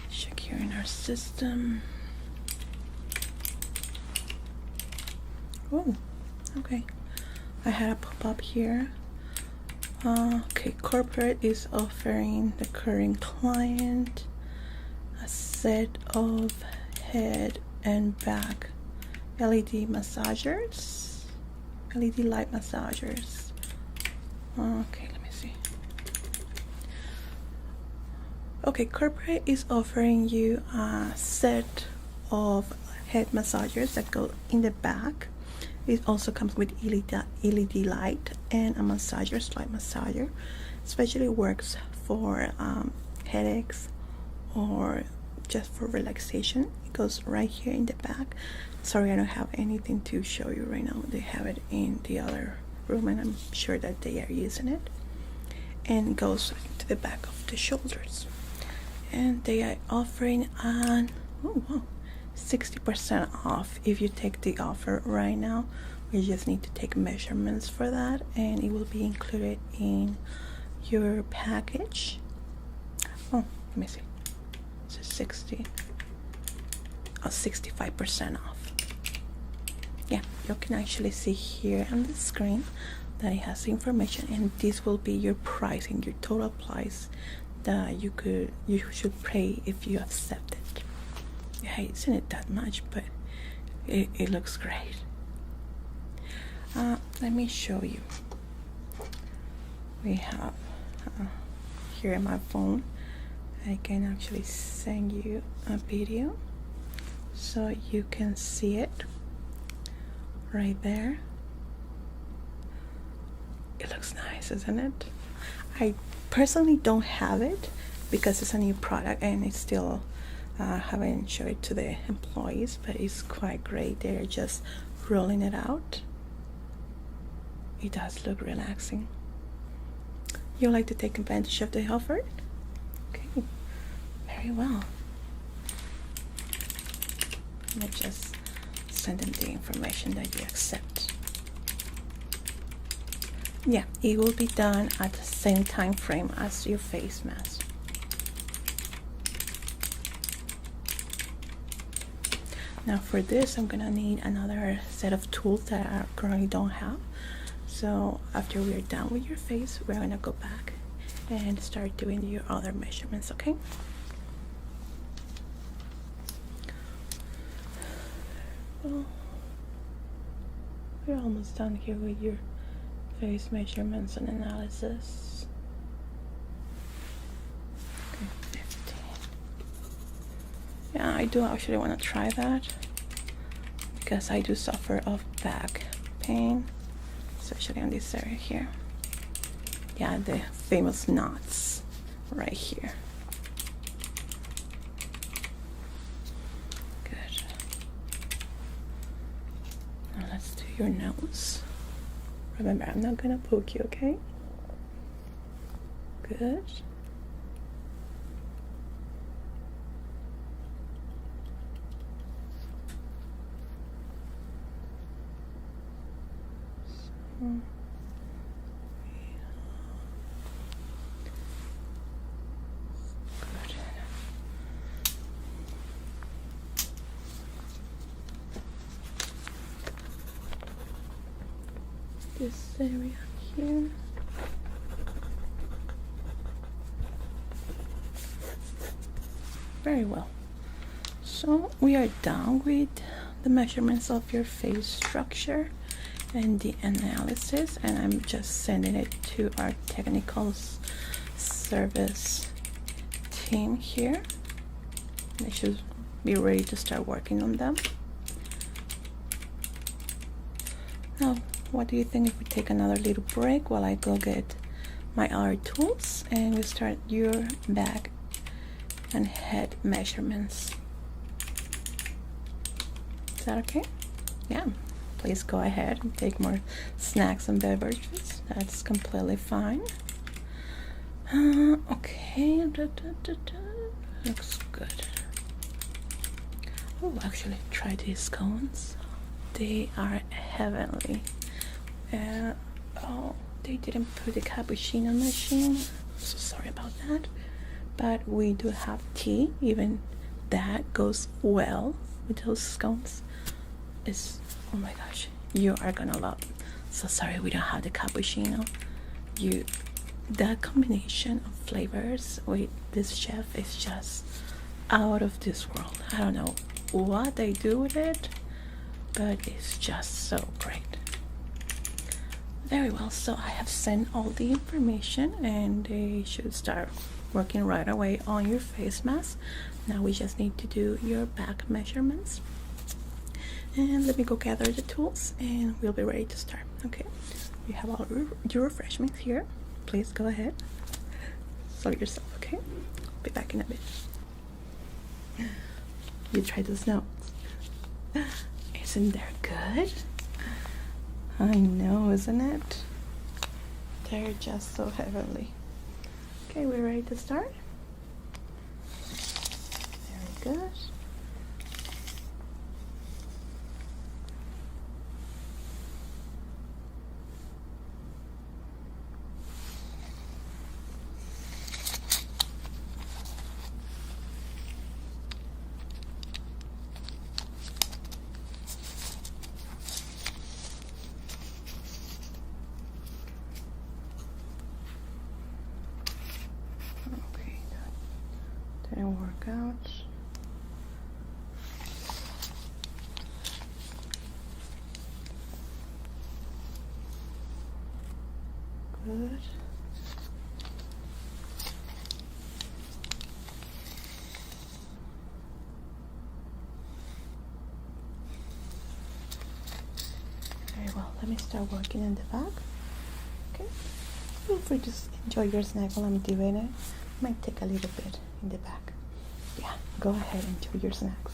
check here in our system. Oh, okay. I had a pop-up here. Okay, corporate is offering the current client a set of head and back LED massagers, LED light massagers. Okay, let me see. Okay, corporate is offering you a set of head massagers that go in the back. It also comes with LED light and a massager, slide massager. Especially works for headaches or just for relaxation. It goes right here in the back. Sorry, I don't have anything to show you right now. They have it in the other room and I'm sure that they are using it. And it goes to the back of the shoulders. And they are offering an 60% off if you take the offer right now. You just need to take measurements for that and it will be included in your package. Oh, let me see. So 65% off. Yeah, you can actually see here on the screen that it has information and this will be your pricing, your total price that you should pay if you accept it. Yeah, isn't it that much, but it looks great. Let me show you. We have here on my phone, I can actually send you a video so you can see it right there. It looks nice, isn't it? I personally don't have it because it's a new product and it's still haven't showed it to the employees, but it's quite great. They're just rolling it out. It does look relaxing. You like to take advantage of the offer? Okay, very well. Let me just send them the information that you accept. Yeah, it will be done at the same time frame as your face mask. Now for this, I'm gonna need another set of tools that I currently don't have. So after we're done with your face, we're gonna go back and start doing your other measurements, okay? Well, we're almost done here with your face measurements and analysis. Okay, 15. Yeah, I do actually want to try that because I do suffer of back pain, especially on this area here. Yeah, the famous knots right here. Good. Now let's do your nose. Remember, I'm not gonna poke you, okay? Good. This area here. Very well. So we are done with the measurements of your face structure and the analysis, and I'm just sending it to our technical service team here. They should be ready to start working on them. Now, what do you think if we take another little break while I go get my other tools and we start your back and head measurements? Is that okay? Yeah. Please go ahead and take more snacks and beverages. That's completely fine. Okay. Looks good. Oh, actually, try these cones. They are heavenly. Oh, they didn't put the cappuccino machine. So sorry about that. But we do have tea. Even that goes well with those scones. It's, oh my gosh, you are gonna love it. So sorry we don't have the cappuccino. That combination of flavors with this chef is just out of this world. I don't know what they do with it, but it's just so great. Very well, so I have sent all the information and they should start working right away on your face mask. Now we just need to do your back measurements. And let me go gather the tools and we'll be ready to start. Okay, we have all your refreshments here. Please go ahead, serve yourself. Okay, be back in a bit. You tried those notes. Isn't that good? I know, isn't it? They're just so heavenly. Okay, we're ready to start. Very good. Didn't work out. Good. Very well, let me start working in the back. Okay, feel free to enjoy your snack while I'm doing it. Might take a little bit in the back. Yeah, go ahead and enjoy your snacks.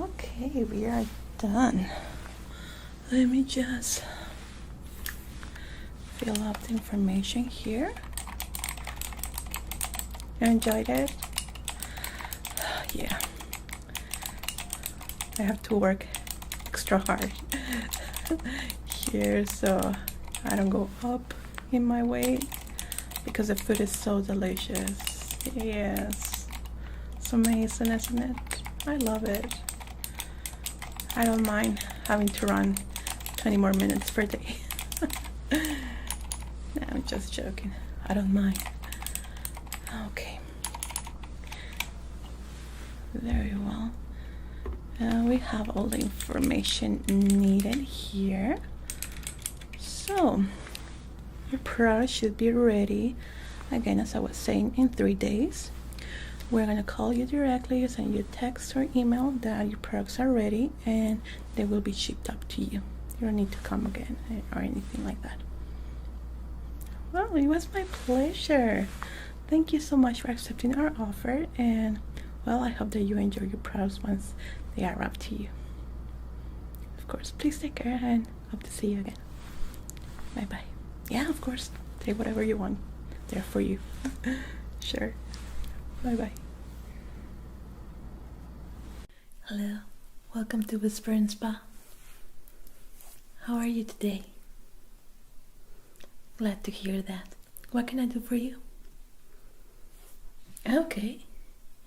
Okay, we are done. Let me just fill out the information here. You enjoyed it? Yeah. I have to work extra hard here so I don't go up in my weight because the food is so delicious. Yes. It's amazing, isn't it? I love it. I don't mind having to run 20 more minutes per day. No, I'm just joking. I don't mind. Okay. Very well. We have all the information needed here. So, your product should be ready, again, as I was saying, in 3 days. We're going to call you directly, send you a text or email that your products are ready, and they will be shipped up to you. You don't need to come again or anything like that. Well, it was my pleasure. Thank you so much for accepting our offer, and well, I hope that you enjoy your products once they are up to you. Of course, please take care and hope to see you again. Bye bye. Yeah, of course. Take whatever you want. They're for you. Sure. Bye bye. Hello. Welcome to Whisper and Spa. How are you today? Glad to hear that. What can I do for you? Okay.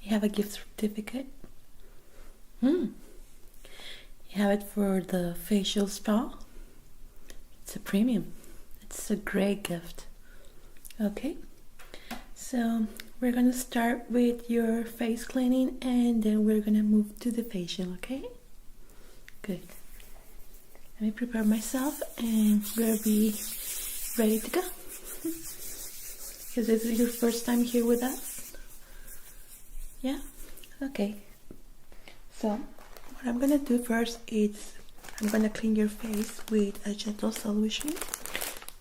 You have a gift certificate? You have it for the facial spa? It's a premium. It's a great gift. Okay. So we're going to start with your face cleaning and then we're going to move to the facial, okay? Good. Let me prepare myself and we'll be ready to go. Because this is your first time here with us? Yeah? Okay. So, what I'm gonna do first is I'm gonna clean your face with a gentle solution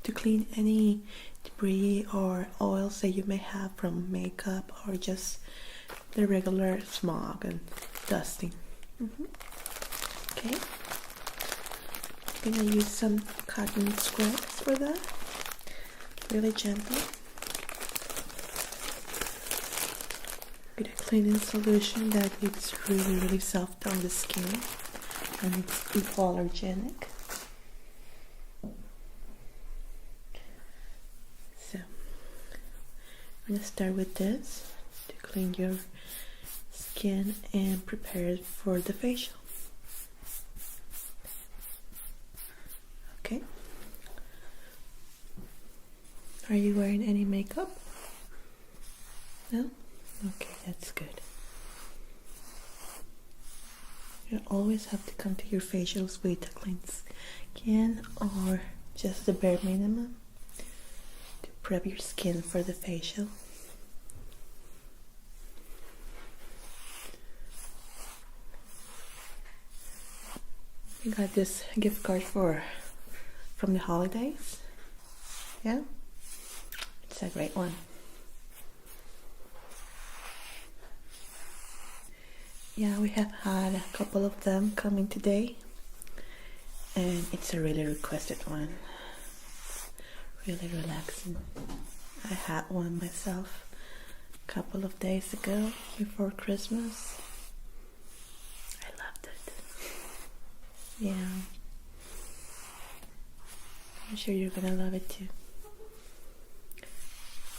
to clean any debris or oils that you may have from makeup or just the regular smog and dusting. Okay. I'm gonna use some cotton scrubs for that. Really gentle. With a cleaning solution that it's really soft on the skin and it's hypoallergenic. So I'm gonna start with this to clean your skin and prepare it for the facial. Okay. Are you wearing any makeup? No? Okay, that's good. You always have to come to your facials with a clean skin or just the bare minimum to prep your skin for the facial. You got this gift card from the holidays. Yeah? It's a great one. Yeah, we have had a couple of them coming today, and it's a really requested one. It's really relaxing. I had one myself a couple of days ago before Christmas. I loved it. Yeah. I'm sure you're gonna love it too.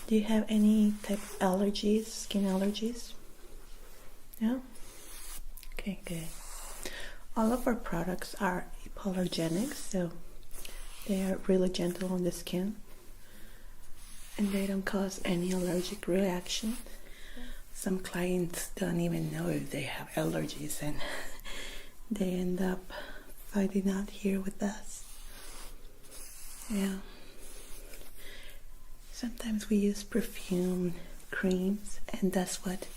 Do you have any type of allergies, skin allergies? No? Okay, good. All of our products are hypoallergenic, so they are really gentle on the skin and they don't cause any allergic reaction. Some clients don't even know if they have allergies and they end up finding out here with us. Yeah. Sometimes we use perfume creams and that's what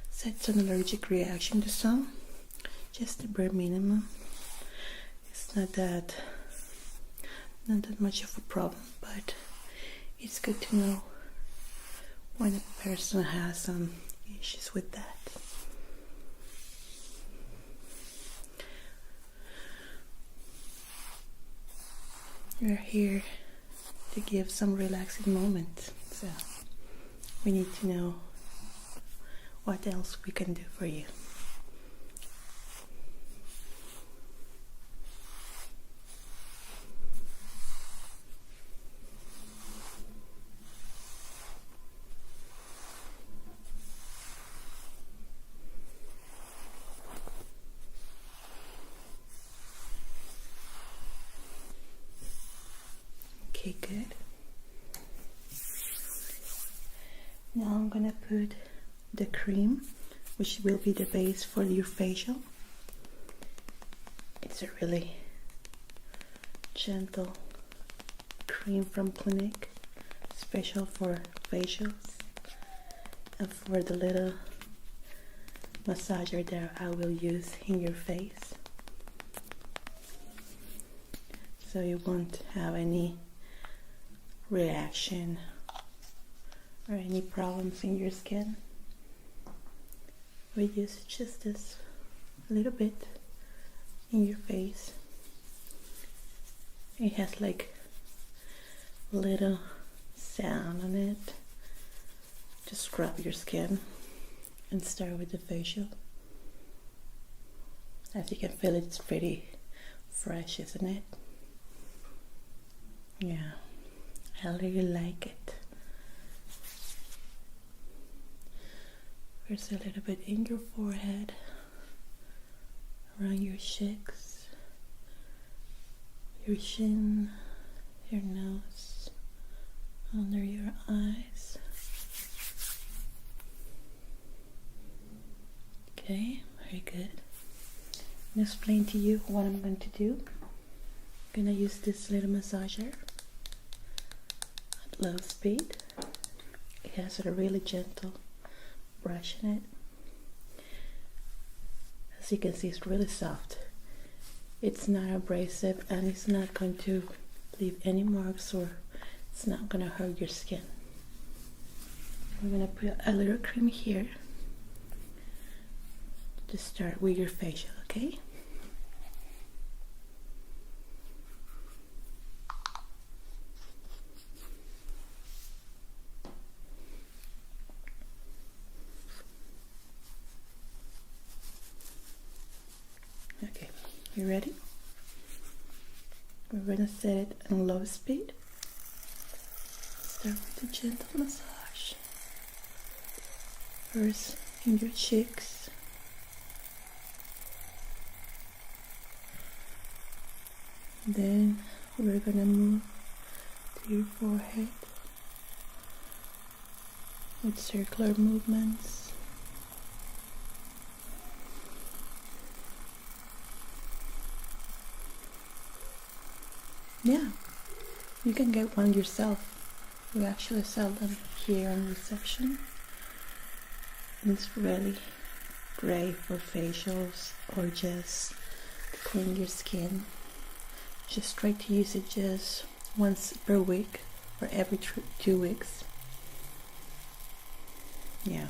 sets an allergic reaction to some. Just the bare minimum. It's not that much of a problem, but it's good to know when a person has some issues with that. We're here to give some relaxing moments, so we need to know what else we can do for you. Okay, good. Now I'm gonna put the cream, which will be the base for your facial. It's a really gentle cream from Clinique, special for facials, and for the little massager that I will use in your face, so you won't have any reaction or any problems in your skin. We use just this little bit in your face. It has like little sound on it to scrub your skin, and start with the facial. As you can feel, it's pretty fresh, isn't it? Yeah, I really like it. First a little bit in your forehead, around your cheeks, your chin, your nose, under your eyes. Okay, very good. I'm going to explain to you what I'm going to do. I'm going to use this little massager at low speed. It has a really gentle brush in it. As you can see, it's really soft. It's not abrasive, and it's not going to leave any marks, or it's not going to hurt your skin. I'm going to put a little cream here to start with your facial, okay? Okay, you ready? We're going to set it on low speed. Start with a gentle massage. First in your cheeks. Then we're going to move to your forehead with circular movements. Yeah, you can get one yourself. We actually sell them here on reception. It's really great for facials or just to clean your skin. Just try to use it just once per week or every 2 weeks. Yeah,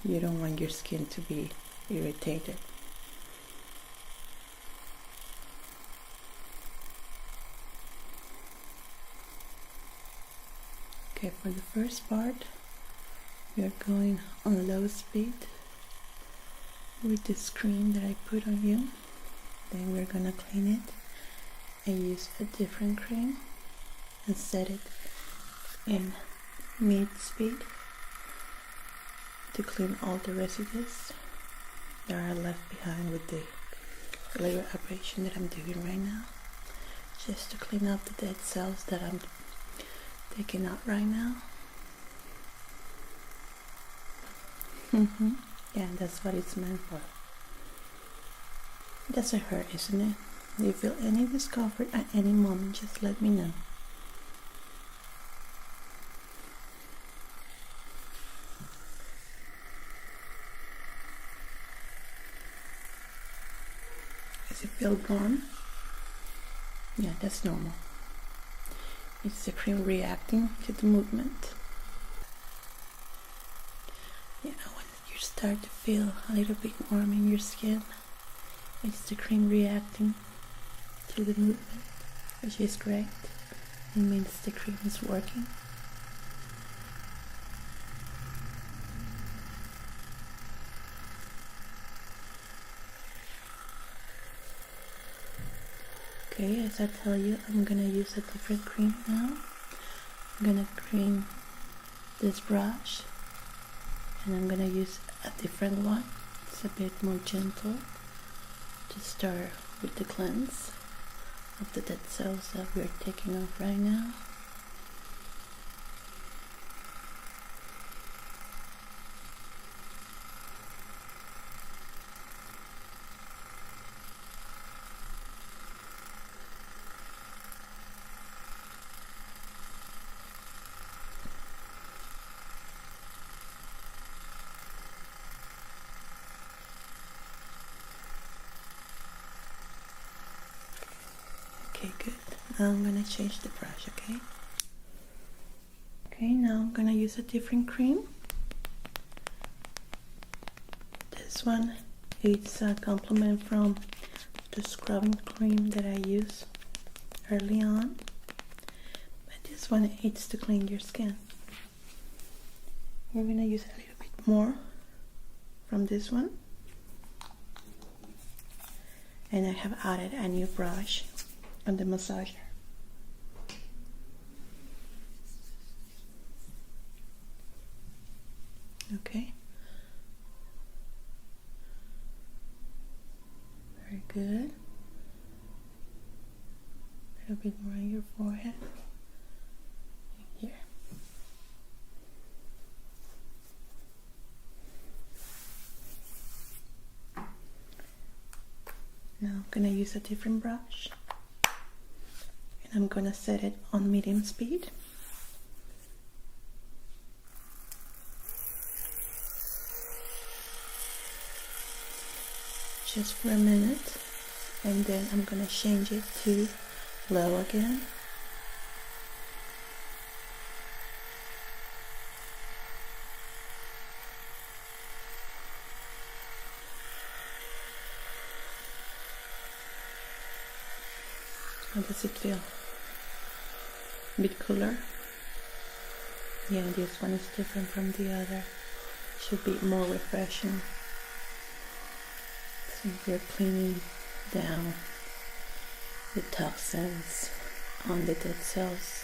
you don't want your skin to be irritated. Okay, for the first part, we are going on low speed with this cream that I put on you. Then we're gonna clean it and use a different cream and set it in mid speed to clean all the residues that are left behind with the layer abrasion that I'm doing right now, just to clean up the dead cells that I'm taking out right now. Yeah, that's what it's meant for. It doesn't hurt, isn't it? If you feel any discomfort at any moment, just let me know. Does it feel warm? Yeah, that's normal. It's the cream reacting to the movement. You know, when you start to feel a little bit warm in your skin, it's the cream reacting to the movement. which is great. It means the cream is working. Okay, as I tell you, I'm gonna use a different cream now. I'm gonna clean this brush, and I'm gonna use a different one. It's a bit more gentle to start with the cleanse of the dead cells that we're taking off right now. Okay, good. Now I'm gonna change the brush, okay? Okay, now I'm gonna use a different cream. This one is a complement from the scrubbing cream that I used early on. But this one aids to clean your skin. We're gonna use a little bit more from this one. And I have added a new brush on the massager. Okay. Very good. A little bit more on your forehead. Here. Now I'm gonna use a different brush. I'm going to set it on medium speed. Just for a minute, and then I'm going to change it to low again. How does it feel? A bit cooler? Yeah, this one is different from the other. Should be more refreshing. So we're cleaning down the toxins on the dead cells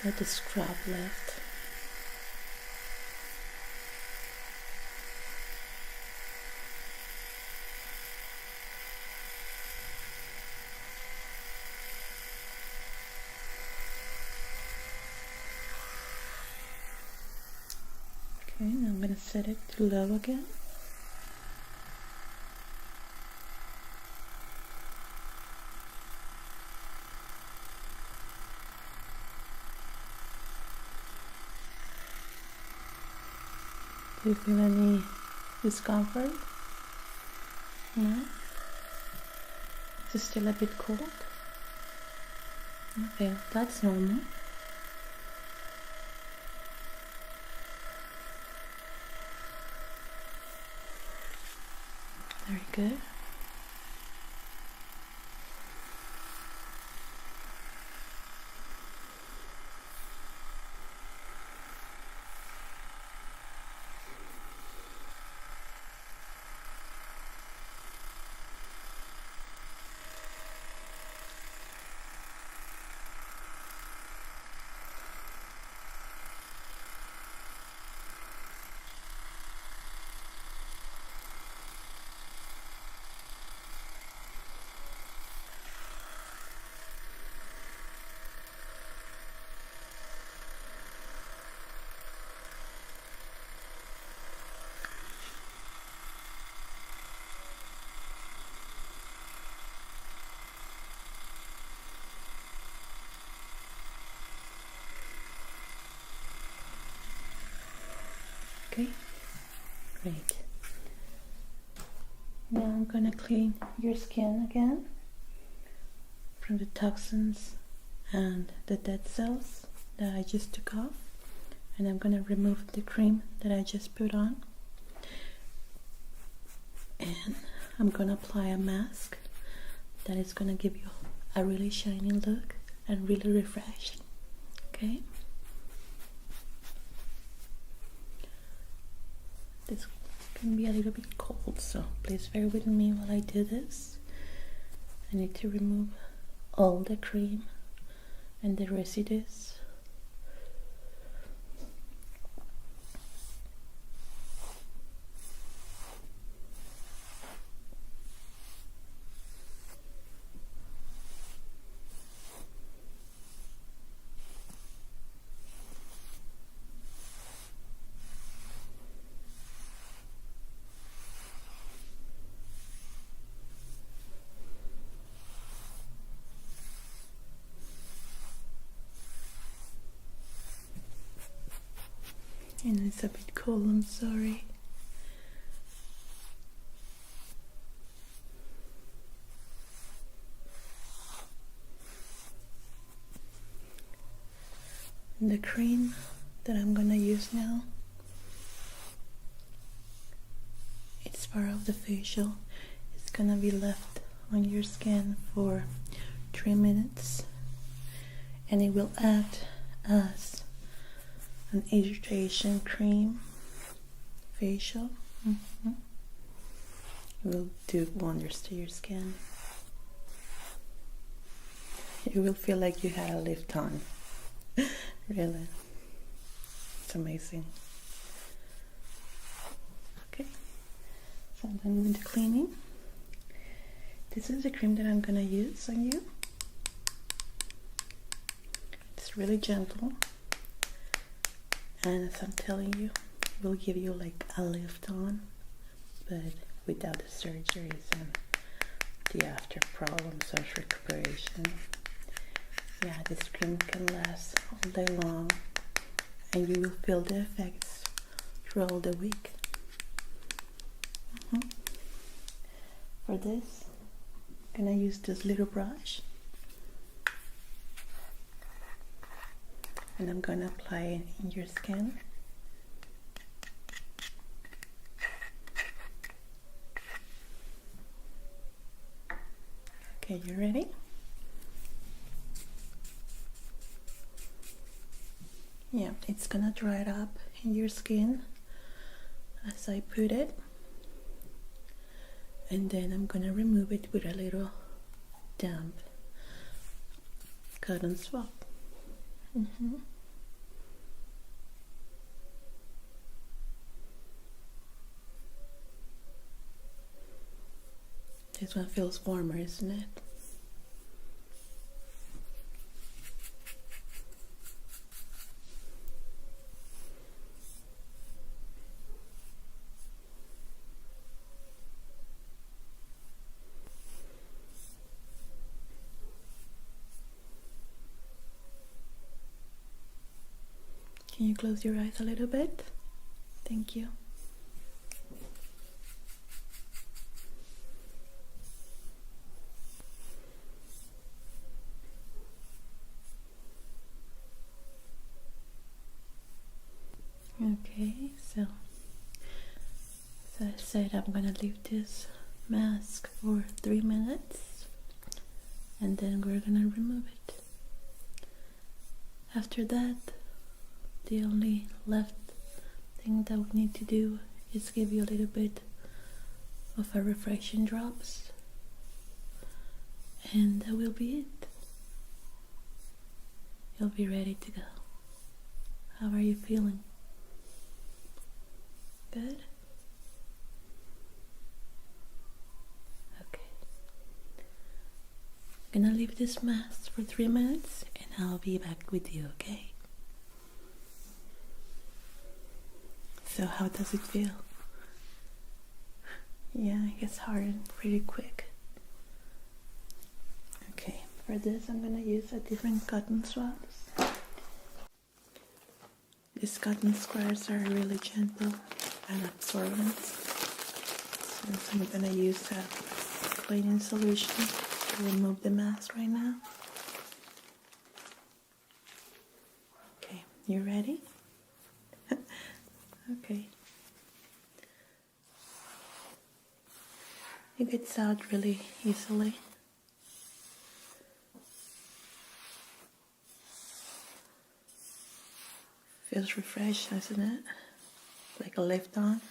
that the scrub left. Okay, now I'm going to set it to low again. Do you feel any discomfort? No? Is it still a bit cold? Okay, that's normal. Very good. Okay, great. Now I'm gonna clean your skin again from the toxins and the dead cells that I just took off, and I'm gonna remove the cream that I just put on, and I'm gonna apply a mask that is gonna give you a really shiny look and really refreshed. Okay, this can be a little bit cold, so please bear with me while I do this. I need to remove all the cream and the residues. And it's a bit cold, I'm sorry. And the cream that I'm gonna use now, it's part of the facial. It's gonna be left on your skin for 3 minutes, and it will act as an hydration cream facial. It will do wonders to your skin. You will feel like you had a lift on. Really, it's amazing. Okay, so I'm done with the cleaning. This is the cream that I'm gonna use on you. It's really gentle, and as I'm telling you, it will give you like a lift on, but without the surgeries and the after problems of recuperation. Yeah, this cream can last all day long, and you will feel the effects throughout the week. For this, I'm gonna use this little brush, and I'm gonna apply it in your skin. Okay, you ready? Yeah, it's gonna dry it up in your skin as I put it, and then I'm gonna remove it with a little damp cotton swab. This one feels warmer, isn't it? Can you close your eyes a little bit? Thank you. Okay, so as I said, I'm gonna leave this mask for 3 minutes, and then we're gonna remove it. After that, the only left thing that we need to do is give you a little bit of a refreshing drops, and that will be it. You'll be ready to go. How are you feeling? Good? Okay. I'm gonna leave this mask for 3 minutes, and I'll be back with you, okay? So how does it feel? Yeah, it gets hardened pretty quick. Okay, for this I'm gonna use a different cotton swabs. These cotton squares are really gentle and absorbent. So I'm gonna use a cleaning solution to remove the mask right now. Okay, you ready? Okay. It gets out really easily. just refresh, isn't it? Like a lift on.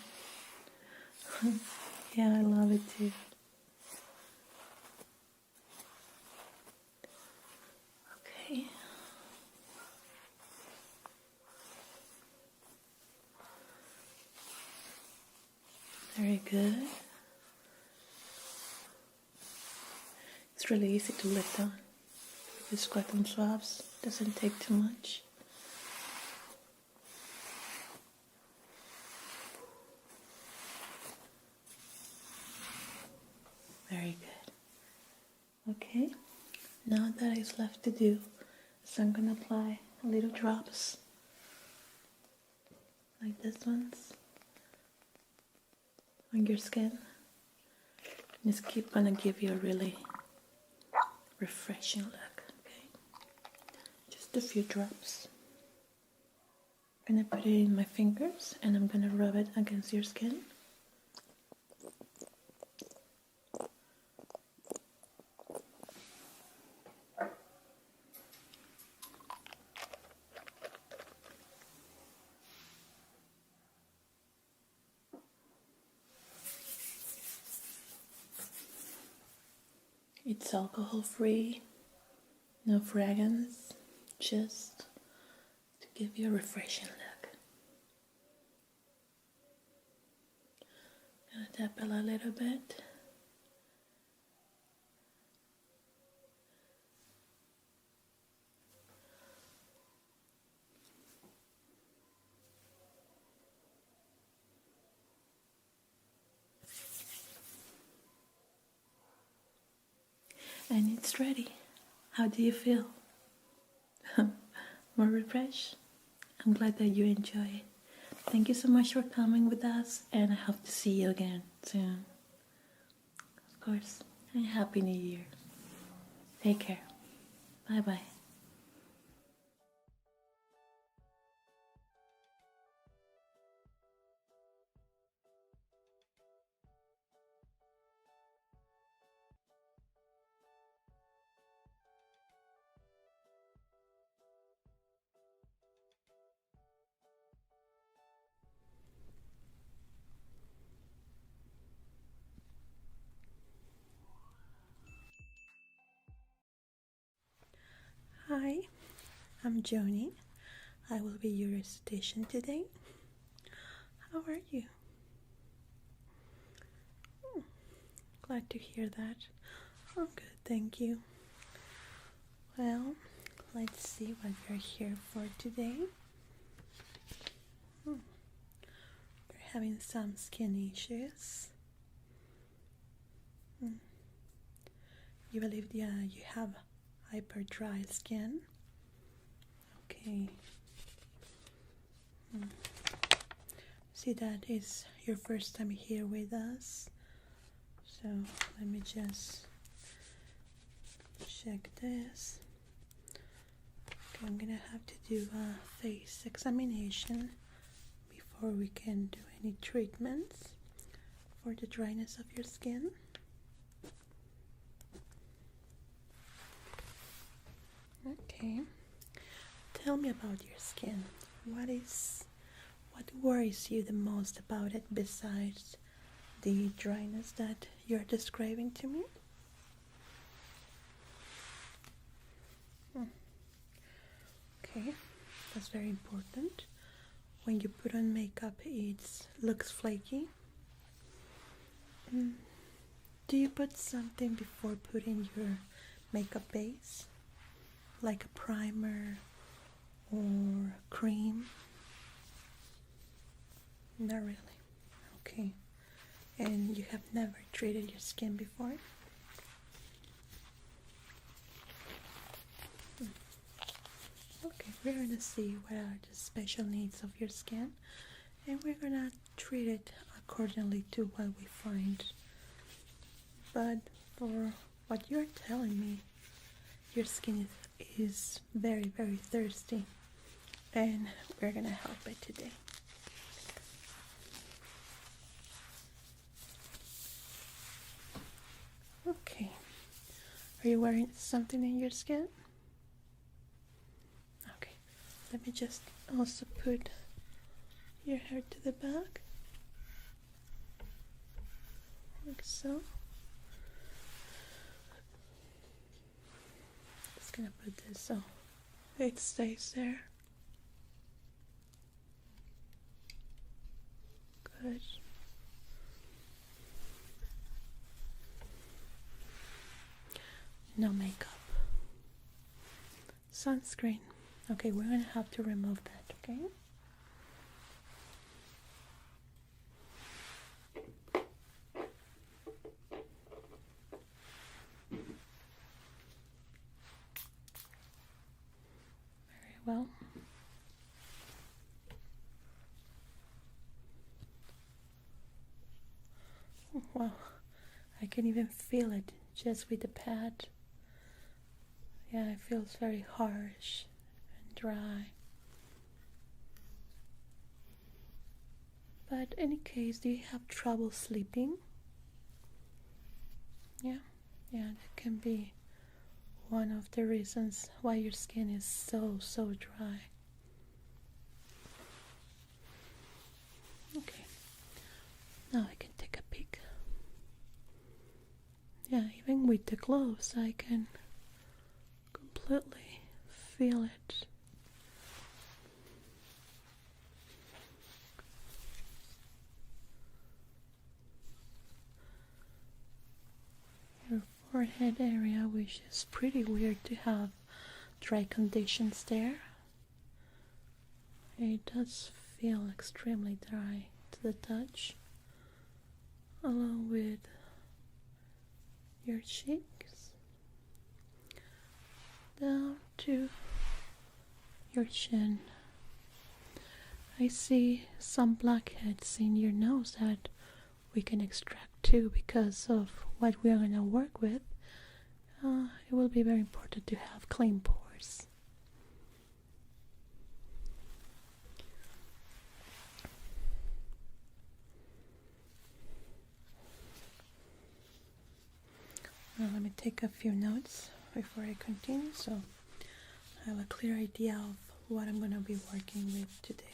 Yeah, I love it too. Okay. Very good. It's really easy to lift on. Just cotton swabs, doesn't take too much. Very good. Okay, now that is left to do is I'm gonna apply little drops like this ones on your skin. Just keep gonna give you a really refreshing look. Okay, just a few drops. I'm gonna put it in my fingers and I'm gonna rub it against your skin. It's alcohol free, no fragrance, just to give you a refreshing look. Gonna tap it a little bit. And it's ready. How do you feel? More refreshed? I'm glad that you enjoy it. Thank you so much for coming with us, and I hope to see you again soon. Of course, and Happy New Year. Take care. Bye-bye. Hi, I'm Jonie. I will be your esthetician today. How are you? Glad to hear that. Oh, good, thank you. Well, let's see what you're here for today. You're having some skin issues. You believe you have hyper dry skin? Okay. See, that is your first time here with us. So let me just check this. Okay, I'm gonna have to do a face examination before we can do any treatments for the dryness of your skin. Okay, tell me about your skin. What worries you the most about it besides the dryness that you're describing to me? Okay, that's very important. When you put on makeup, it looks flaky. Do you put something before putting your makeup base? Like a primer or cream? Not really. Okay. And you have never treated your skin before? Okay, we're gonna see what are the special needs of your skin, and we're gonna treat it accordingly to what we find. But for what you're telling me, your skin is very, very thirsty, and we're gonna help it today. Okay, are you wearing something in your skin? Okay, let me just also put your hair to the back, like so. Just gonna put this so it stays there. Good. No makeup. Sunscreen. Okay, we're gonna have to remove that, okay? Very well. Oh, wow, I can even feel it just with the pad. Yeah, it feels very harsh and dry. But in any case, do you have trouble sleeping? Yeah, that can be one of the reasons why your skin is so dry. Okay, now I can take a peek. Yeah, even with the gloves, I can completely feel it. Your forehead area, which is pretty weird to have dry conditions there. It does feel extremely dry to the touch, along with your cheeks down to your chin. I see some blackheads in your nose that we can extract too because of what we are going to work with. It will be very important to have clean pores. Now let me take a few notes before I continue so I have a clear idea of what I'm going to be working with today.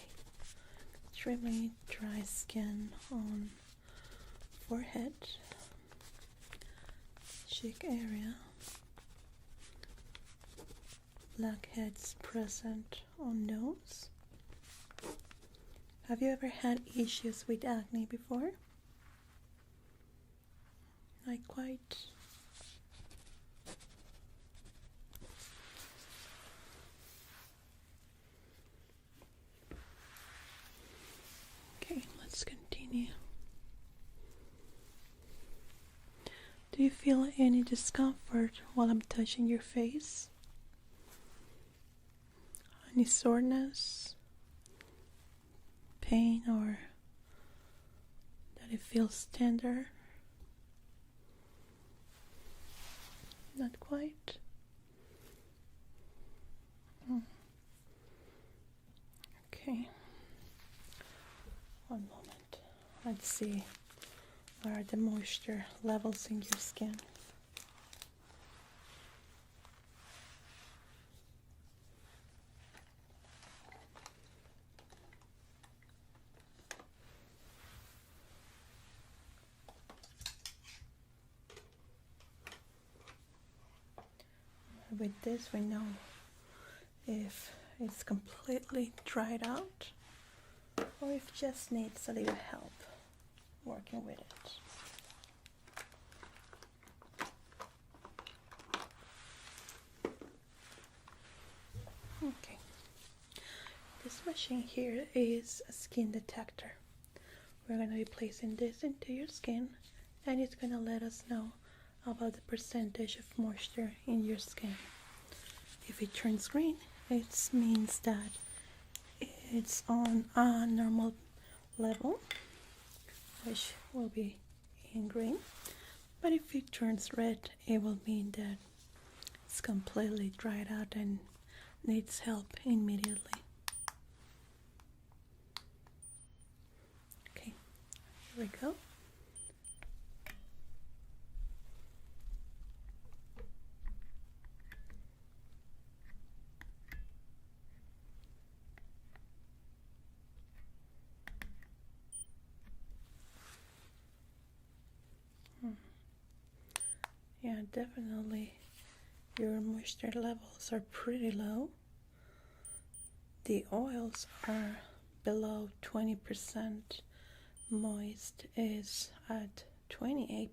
Extremely dry skin on forehead, cheek area, blackheads present on nose. Have you ever had issues with acne before? Not quite. Okay, let's continue. Do you feel any discomfort while I'm touching your face? Any soreness, pain, or that it feels tender? Not quite. Okay. One moment. Let's see. What are the moisture levels in your skin? With this, we know if it's completely dried out or if it just needs a little help working with it. Okay, this machine here is a skin detector. We're going to be placing this into your skin and it's going to let us know about the percentage of moisture in your skin. If it turns green, it means that it's on a normal level, which will be in green. But if it turns red, it will mean that it's completely dried out and needs help immediately. Okay, here we go. Yeah, definitely your moisture levels are pretty low. The oils are below 20%. Moist is at 28%,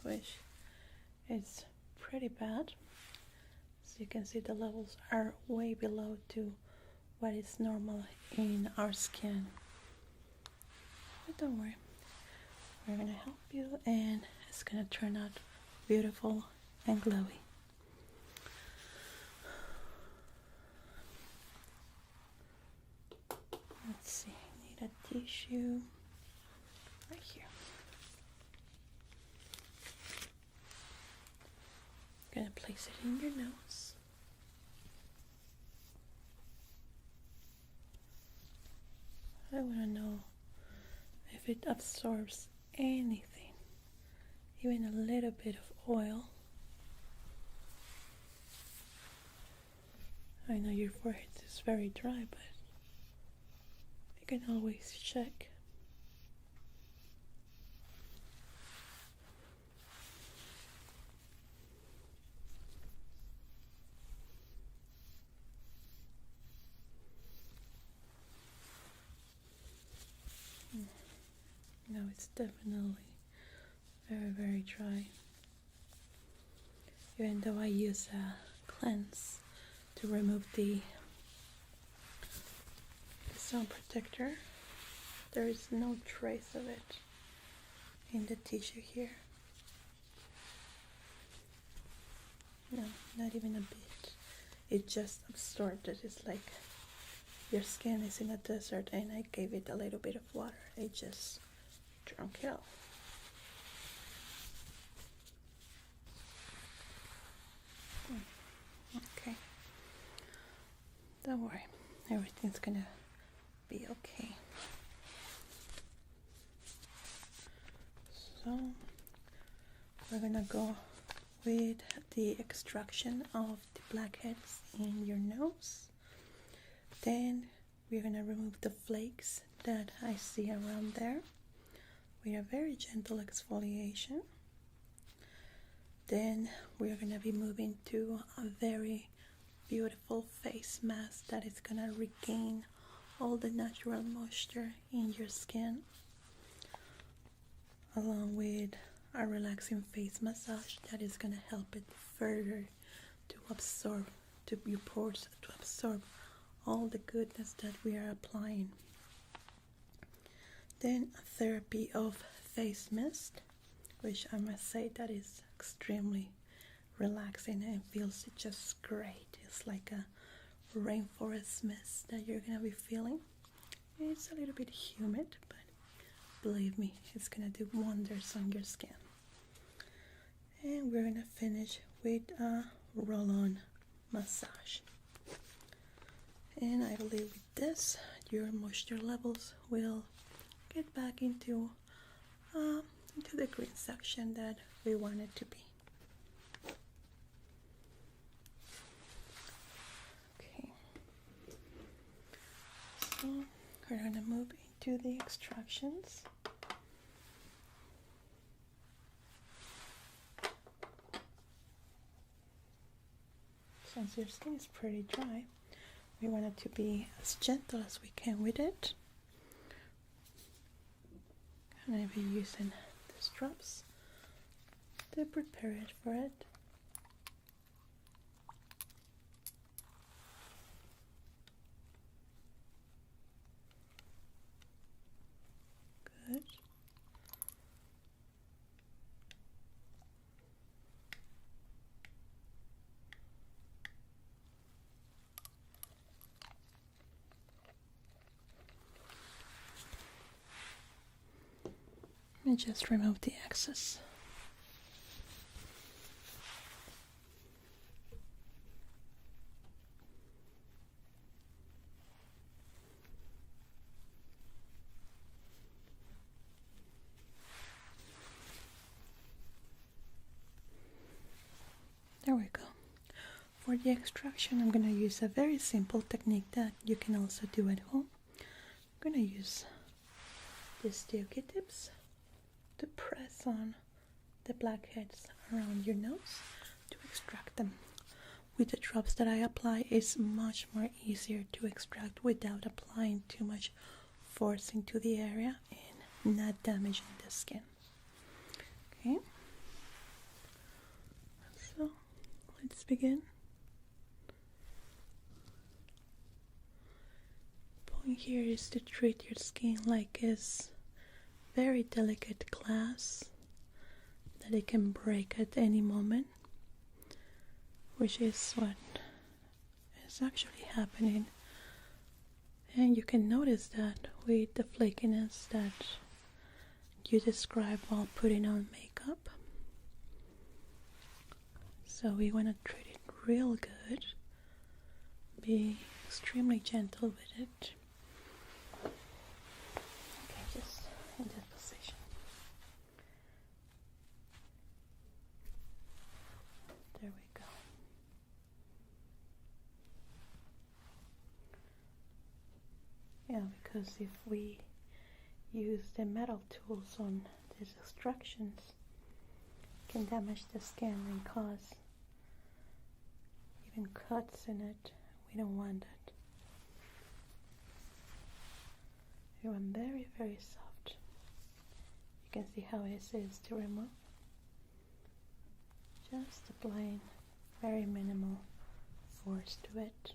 which is pretty bad. So you can see the levels are way below to what is normal in our skin. But don't worry, we're gonna help you and it's gonna turn out beautiful and glowy. Let's see, I need a tissue right here. I'm gonna place it in your nose. I wanna know if it absorbs anything, even a little bit of oil. I know your forehead is very dry, but you can always check. No, it's definitely very, very dry. Even though I use a cleanse to remove the sun protector, there is no trace of it in the tissue here. No, not even a bit. It just absorbed it. It's like your skin is in a desert and I gave it a little bit of water. It just drunk it all. Okay. Don't worry. Everything's gonna be okay. So we're gonna go with the extraction of the blackheads in your nose. Then we're gonna remove the flakes that I see around there with a very gentle exfoliation. Then we're gonna be moving to a very beautiful face mask that is gonna regain all the natural moisture in your skin, along with a relaxing face massage that is gonna help it further to absorb, to your pores, to absorb all the goodness that we are applying. Then a therapy of face mist, which I must say that is extremely relaxing and feels just great. It's like a rainforest mist that you're gonna be feeling. It's a little bit humid, but believe me, it's gonna do wonders on your skin. And we're gonna finish with a roll-on massage. And I believe with this, your moisture levels will get back into the green section that we want it to be. Okay. So we're gonna move into the extractions. Since your skin is pretty dry, we want it to be as gentle as we can with it. And I'll be using these drops to prepare it for it. Good. And just remove the excess. There we go. For the extraction, I'm going to use a very simple technique that you can also do at home. I'm going to use these steel Q-tips to press on the blackheads around your nose to extract them. With the drops that I apply, it's much more easier to extract without applying too much force into the area and not damaging the skin. Okay, so let's begin. Point here is to treat your skin like it's very delicate glass that it can break at any moment, which is what is actually happening. And you can notice that with the flakiness that you describe while putting on makeup. So we want to treat it real good. Be extremely gentle with it. Okay, just in this position. There we go. Yeah, because if we use the metal tools on these extractions, it can damage the skin and cause even cuts in it. We don't want that. We want very, very soft. You can see how easy it is to remove. Just applying very minimal force to it.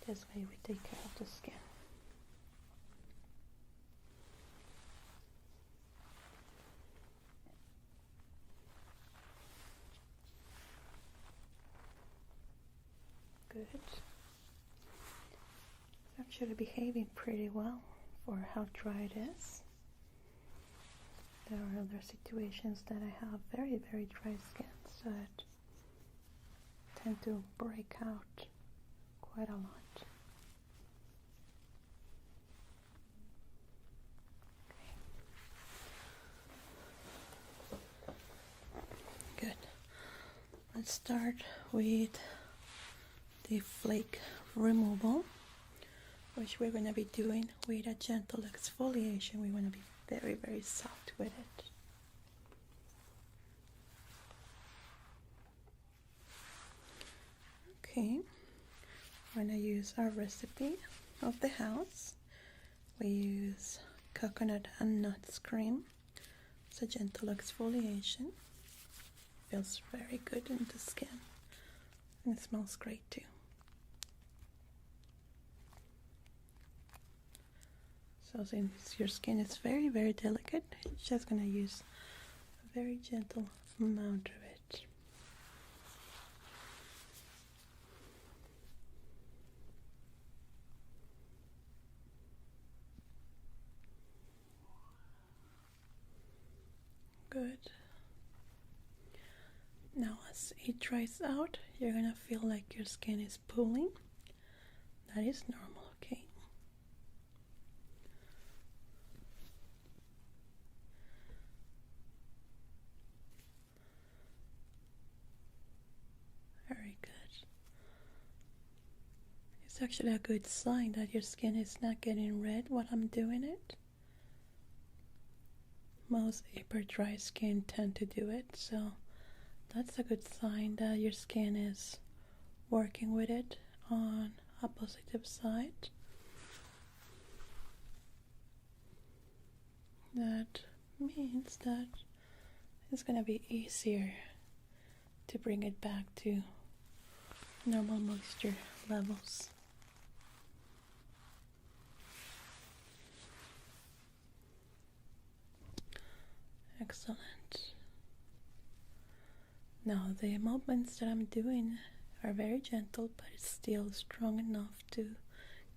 This way we take care of the skin. Good. It's actually behaving pretty well for how dry it is. There are other situations that I have very, very dry skin, so it tend to break out quite a lot. Good. Let's start with the flake removal, which we're going to be doing with a gentle exfoliation. We want to be very, very soft with it. Okay, we're going to use our recipe of the house. We use coconut and nuts cream. It's a gentle exfoliation. Feels very good in the skin, and it smells great too. So since your skin is very, very delicate, you're just going to use a very gentle amount of it. Good. Now as it dries out, you're going to feel like your skin is pulling. That is normal, okay? Very good. It's actually a good sign that your skin is not getting red while I'm doing it. Most hyper dry skin tend to do it, so that's a good sign that your skin is working with it on a positive side. That means that it's going to be easier to bring it back to normal moisture levels. Excellent. Now the movements that I'm doing are very gentle, but it's still strong enough to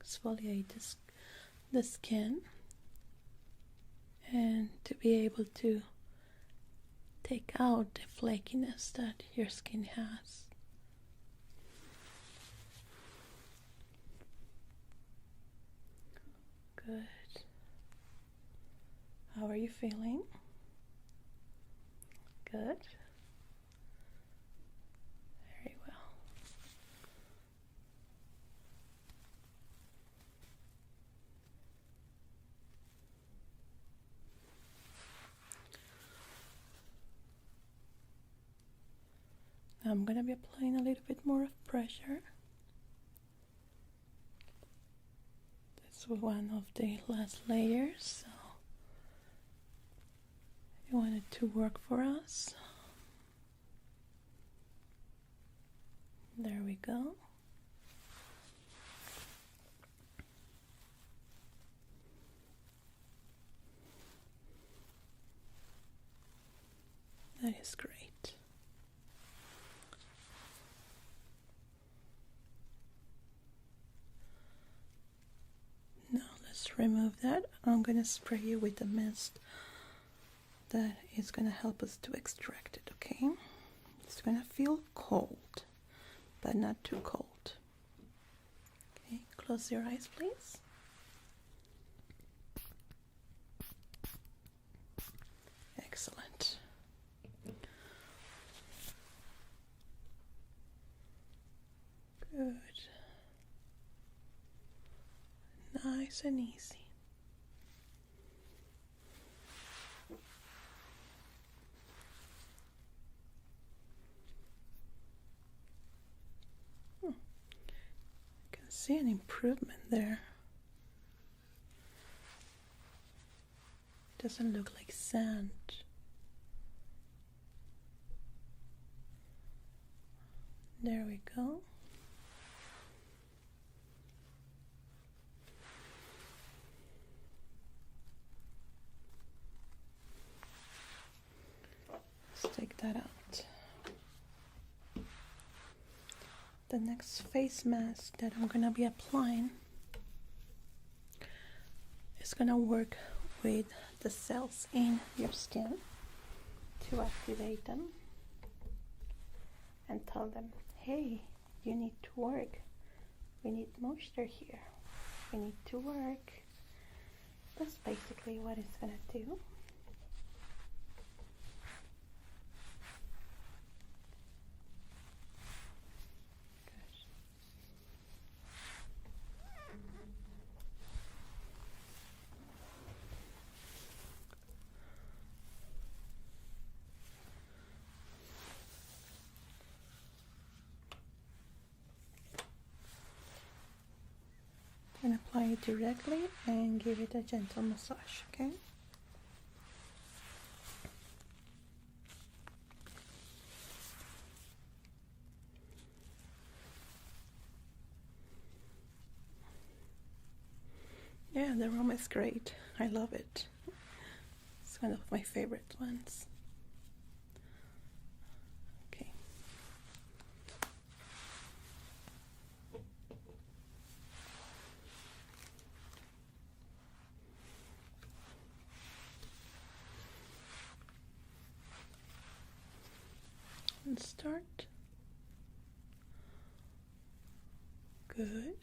exfoliate the skin and to be able to take out the flakiness that your skin has. Good. How are you feeling? Good. Very well. I'm gonna be applying a little bit more of pressure. This was one of the last layers, so I want it to work for us. There we go. That is great. Now let's remove that. I'm going to spray you with the mist that is going to help us to extract it, okay? It's going to feel cold, but not too cold. Okay, close your eyes, please. Excellent. Good. Nice and easy. I can see an improvement there. Doesn't look like sand. There we go. Let's take that out. The next face mask that I'm gonna be applying is gonna work with the cells in your skin to activate them and tell them, hey, you need to work. We need moisture here. We need to work. That's basically what it's gonna do. And apply it directly and give it a gentle massage, okay? Yeah, the aroma is great. I love it. It's one of my favorite ones. Okay. And start. Good.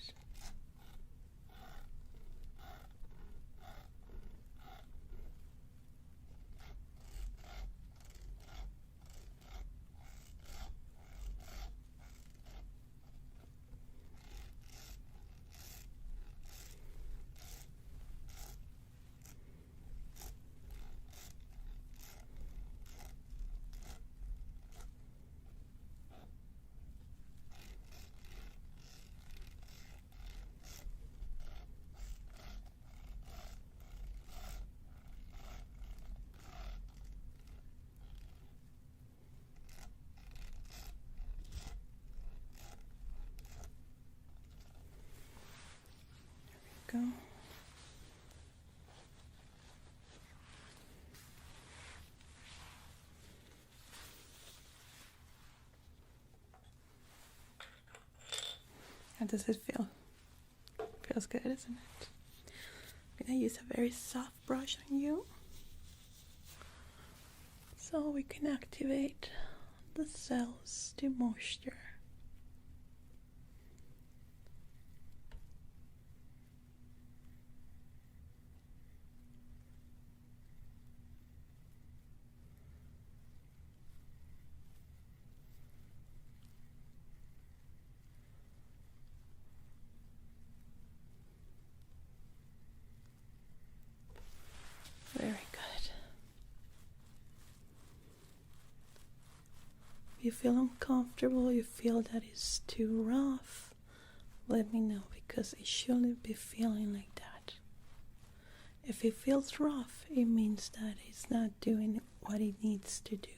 Go. How does it feel? Feels good, isn't it? I'm gonna use a very soft brush on you so we can activate the cells to moisture. Very good. feel uncomfortable, you feel that it's too rough, let me know, because it shouldn't be feeling like that. If it feels rough, it means that it's not doing what it needs to do.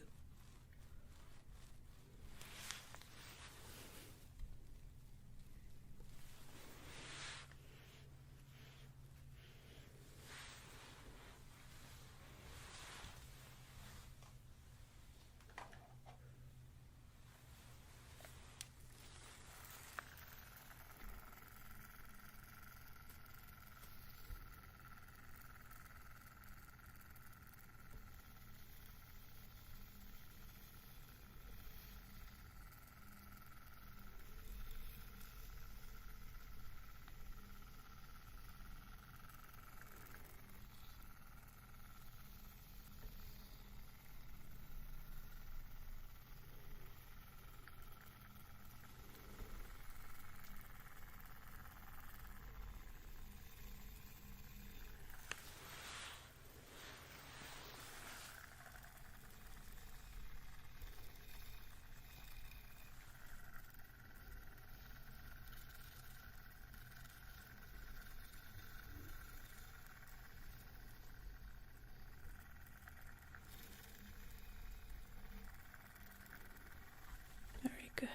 Good.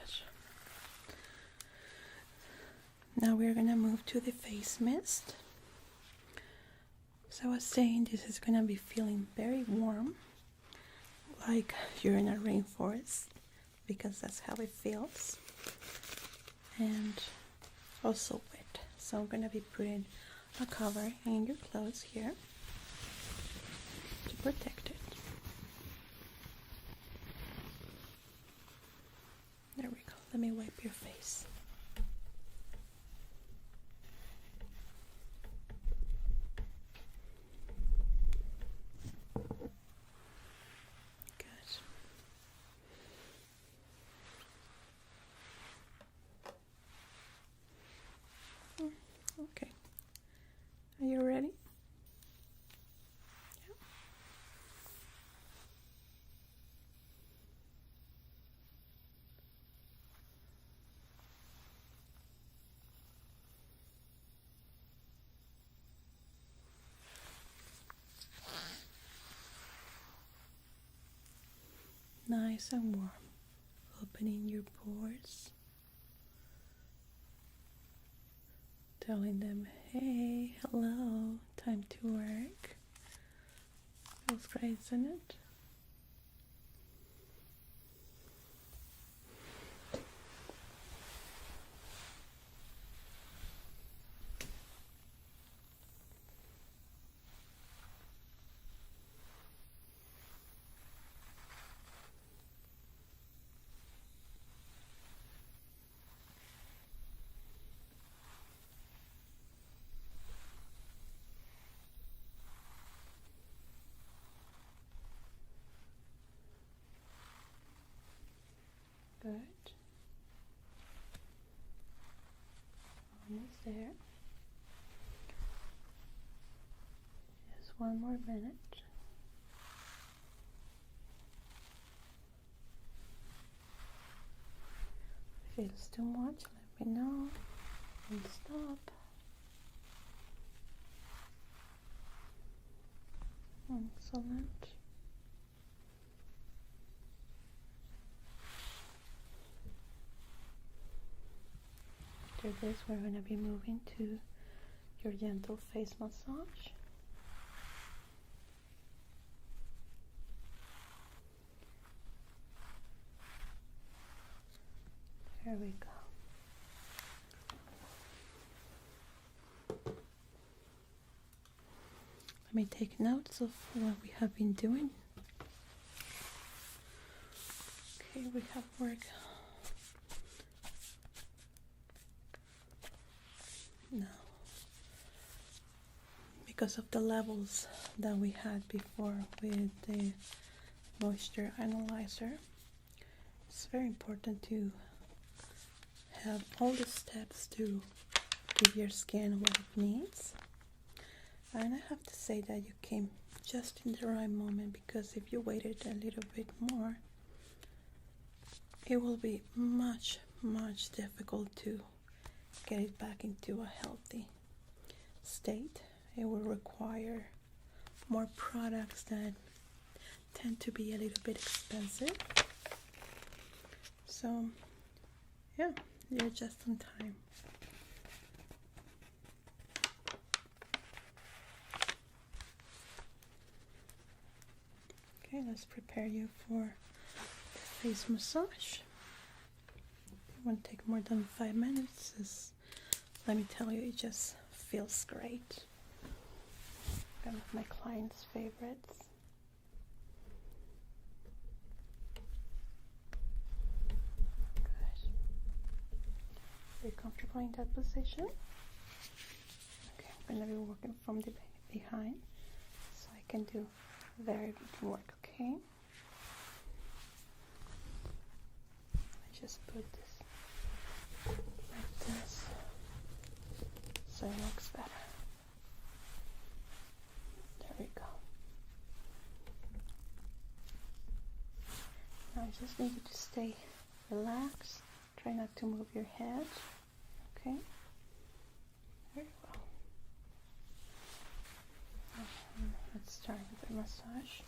Now we're gonna move to the face mist. So I was saying, this is gonna be feeling very warm, like you're in a rainforest, because that's how it feels, and also wet. So I'm gonna be putting a cover in your clothes here to protect it. There we go. Let me wipe your face. Good. Okay. Are you ready? Yeah. Nice and warm. Opening your pores. Telling them, hey, hello, time to work. Feels great, isn't it? Good. Almost there. Just one more minute. If it feels too much, let me know and stop. Excellent. After this, we're going to be moving to your gentle face massage. There we go. Let me take notes of what we have been doing. Okay, we have work. Now, because of the levels that we had before with the moisture analyzer, it's very important to have all the steps to give your skin what it needs. And I have to say that you came just in the right moment, because if you waited a little bit more, it will be much difficult to get it back into a healthy state. It will require more products that tend to be a little bit expensive. So yeah, you're just on time. Okay, let's prepare you for the face massage. It won't take more than 5 minutes. Let me tell you, it just feels great. One of my clients' favorites. Good. Are you comfortable in that position? Okay, I'm going to be working from the behind so I can do very good work, okay? I just put this like this so it looks better. There we go. Now I just need you to stay relaxed. Try not to move your head, okay? Very well. Let's start with the massage.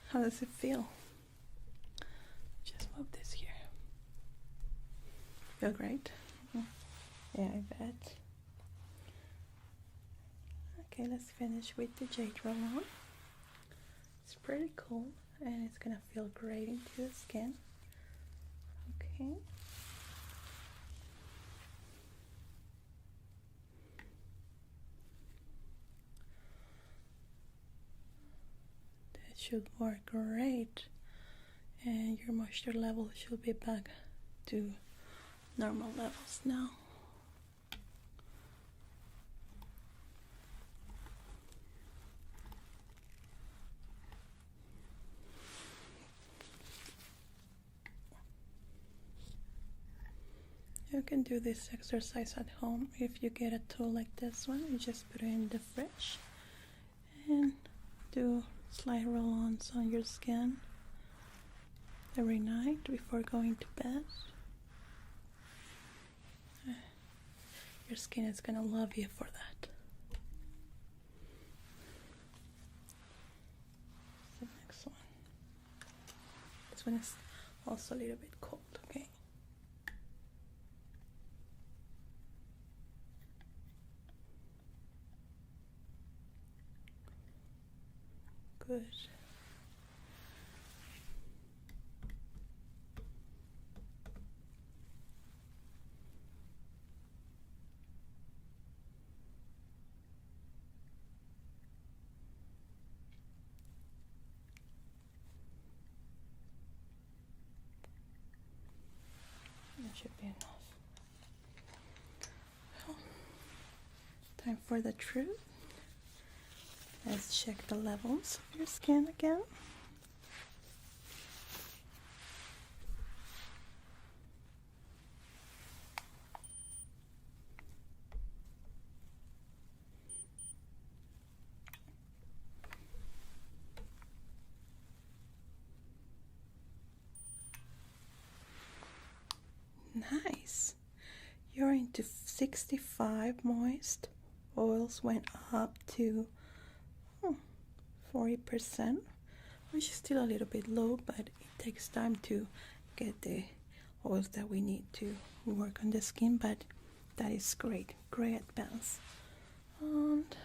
How does it feel? Just move this here. Feel great? Yeah, I bet. Okay, let's finish with the jade roll-on. It's pretty cool and it's gonna feel great into the skin. Okay. That should work great. And your moisture level should be back to normal levels now. You can do this exercise at home. If you get a tool like this one, you just put it in the fridge and do slight roll-ons on your skin every night before going to bed. Your skin is gonna love you for that. The next one. This one is also a little bit cold, okay? Good. That should be enough. Well, time for the truth. Let's check the levels of your skin again. Nice. You're into 65 moist. Oils went up to 40%, which is still a little bit low, but it takes time to get the oils that we need to work on the skin, but that is great advance. And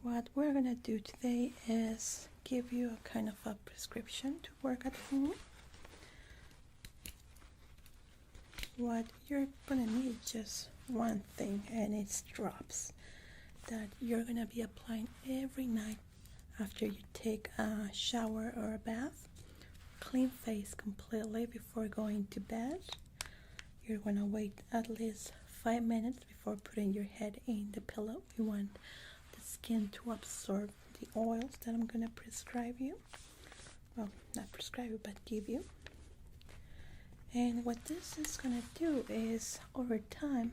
what we're gonna do today is give you a kind of a prescription to work at home. What you're gonna need just one thing, and it's drops that you're gonna be applying every night after you take a shower or a bath. Clean face completely before going to bed. You're gonna wait at least 5 minutes before putting your head in the pillow. You want the skin to absorb the oils that I'm gonna prescribe you. Well, not prescribe you, but give you. And what this is gonna do is, over time,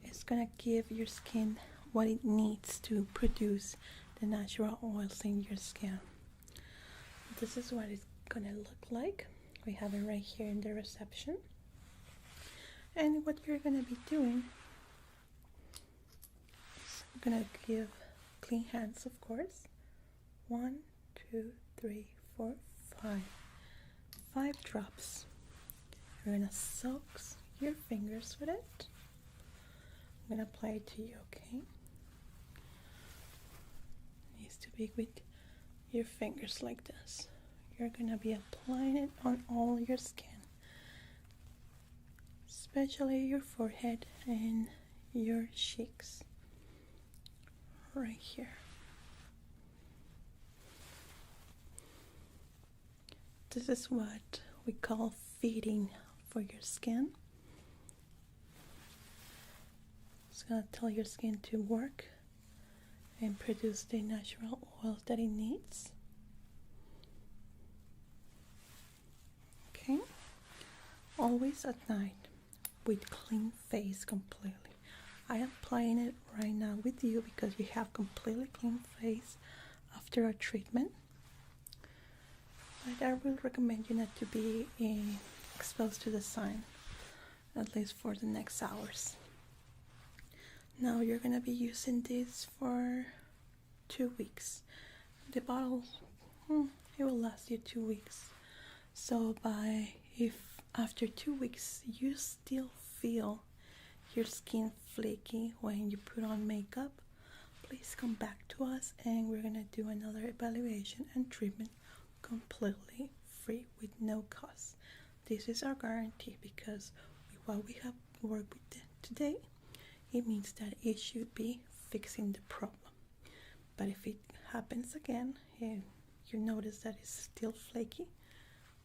it's gonna give your skin what it needs to produce the natural oils in your skin. This is what it's gonna look like. We have it right here in the reception. And what you're gonna be doing is gonna give clean hands, of course. 1, 2, 3, 4, 5. 5 drops. You're gonna soak your fingers with it. I'm gonna apply it to you, okay? It needs to be with your fingers like this. You're gonna be applying it on all your skin, especially your forehead and your cheeks, right here. This is what we call feeding for your skin. It's gonna tell your skin to work and produce the natural oils that it needs. Okay, always at night with clean face completely. I am applying it right now with you because you have completely clean face after a treatment. But I will recommend you not to be exposed to the sun, at least for the next hours. Now you're gonna be using this for 2 weeks. The bottle It will last you 2 weeks. So if after 2 weeks you still feel your skin flaky when you put on makeup, please come back to us and we're gonna do another evaluation and treatment completely free with no cost. This is our guarantee, because with what we have worked with today, it means that it should be fixing the problem. But if it happens again and you notice that it's still flaky,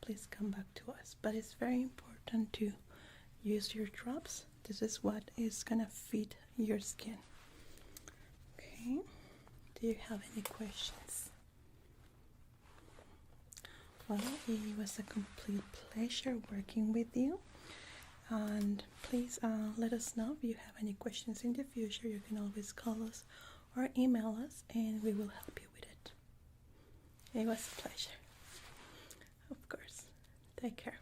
please come back to us. But it's very important to use your drops. This is what is gonna fit your skin. Okay, do you have any questions? Well, it was a complete pleasure working with you, and please let us know if you have any questions in the future. You can always call us or email us and we will help you with it. It was a pleasure. Of course. Take care.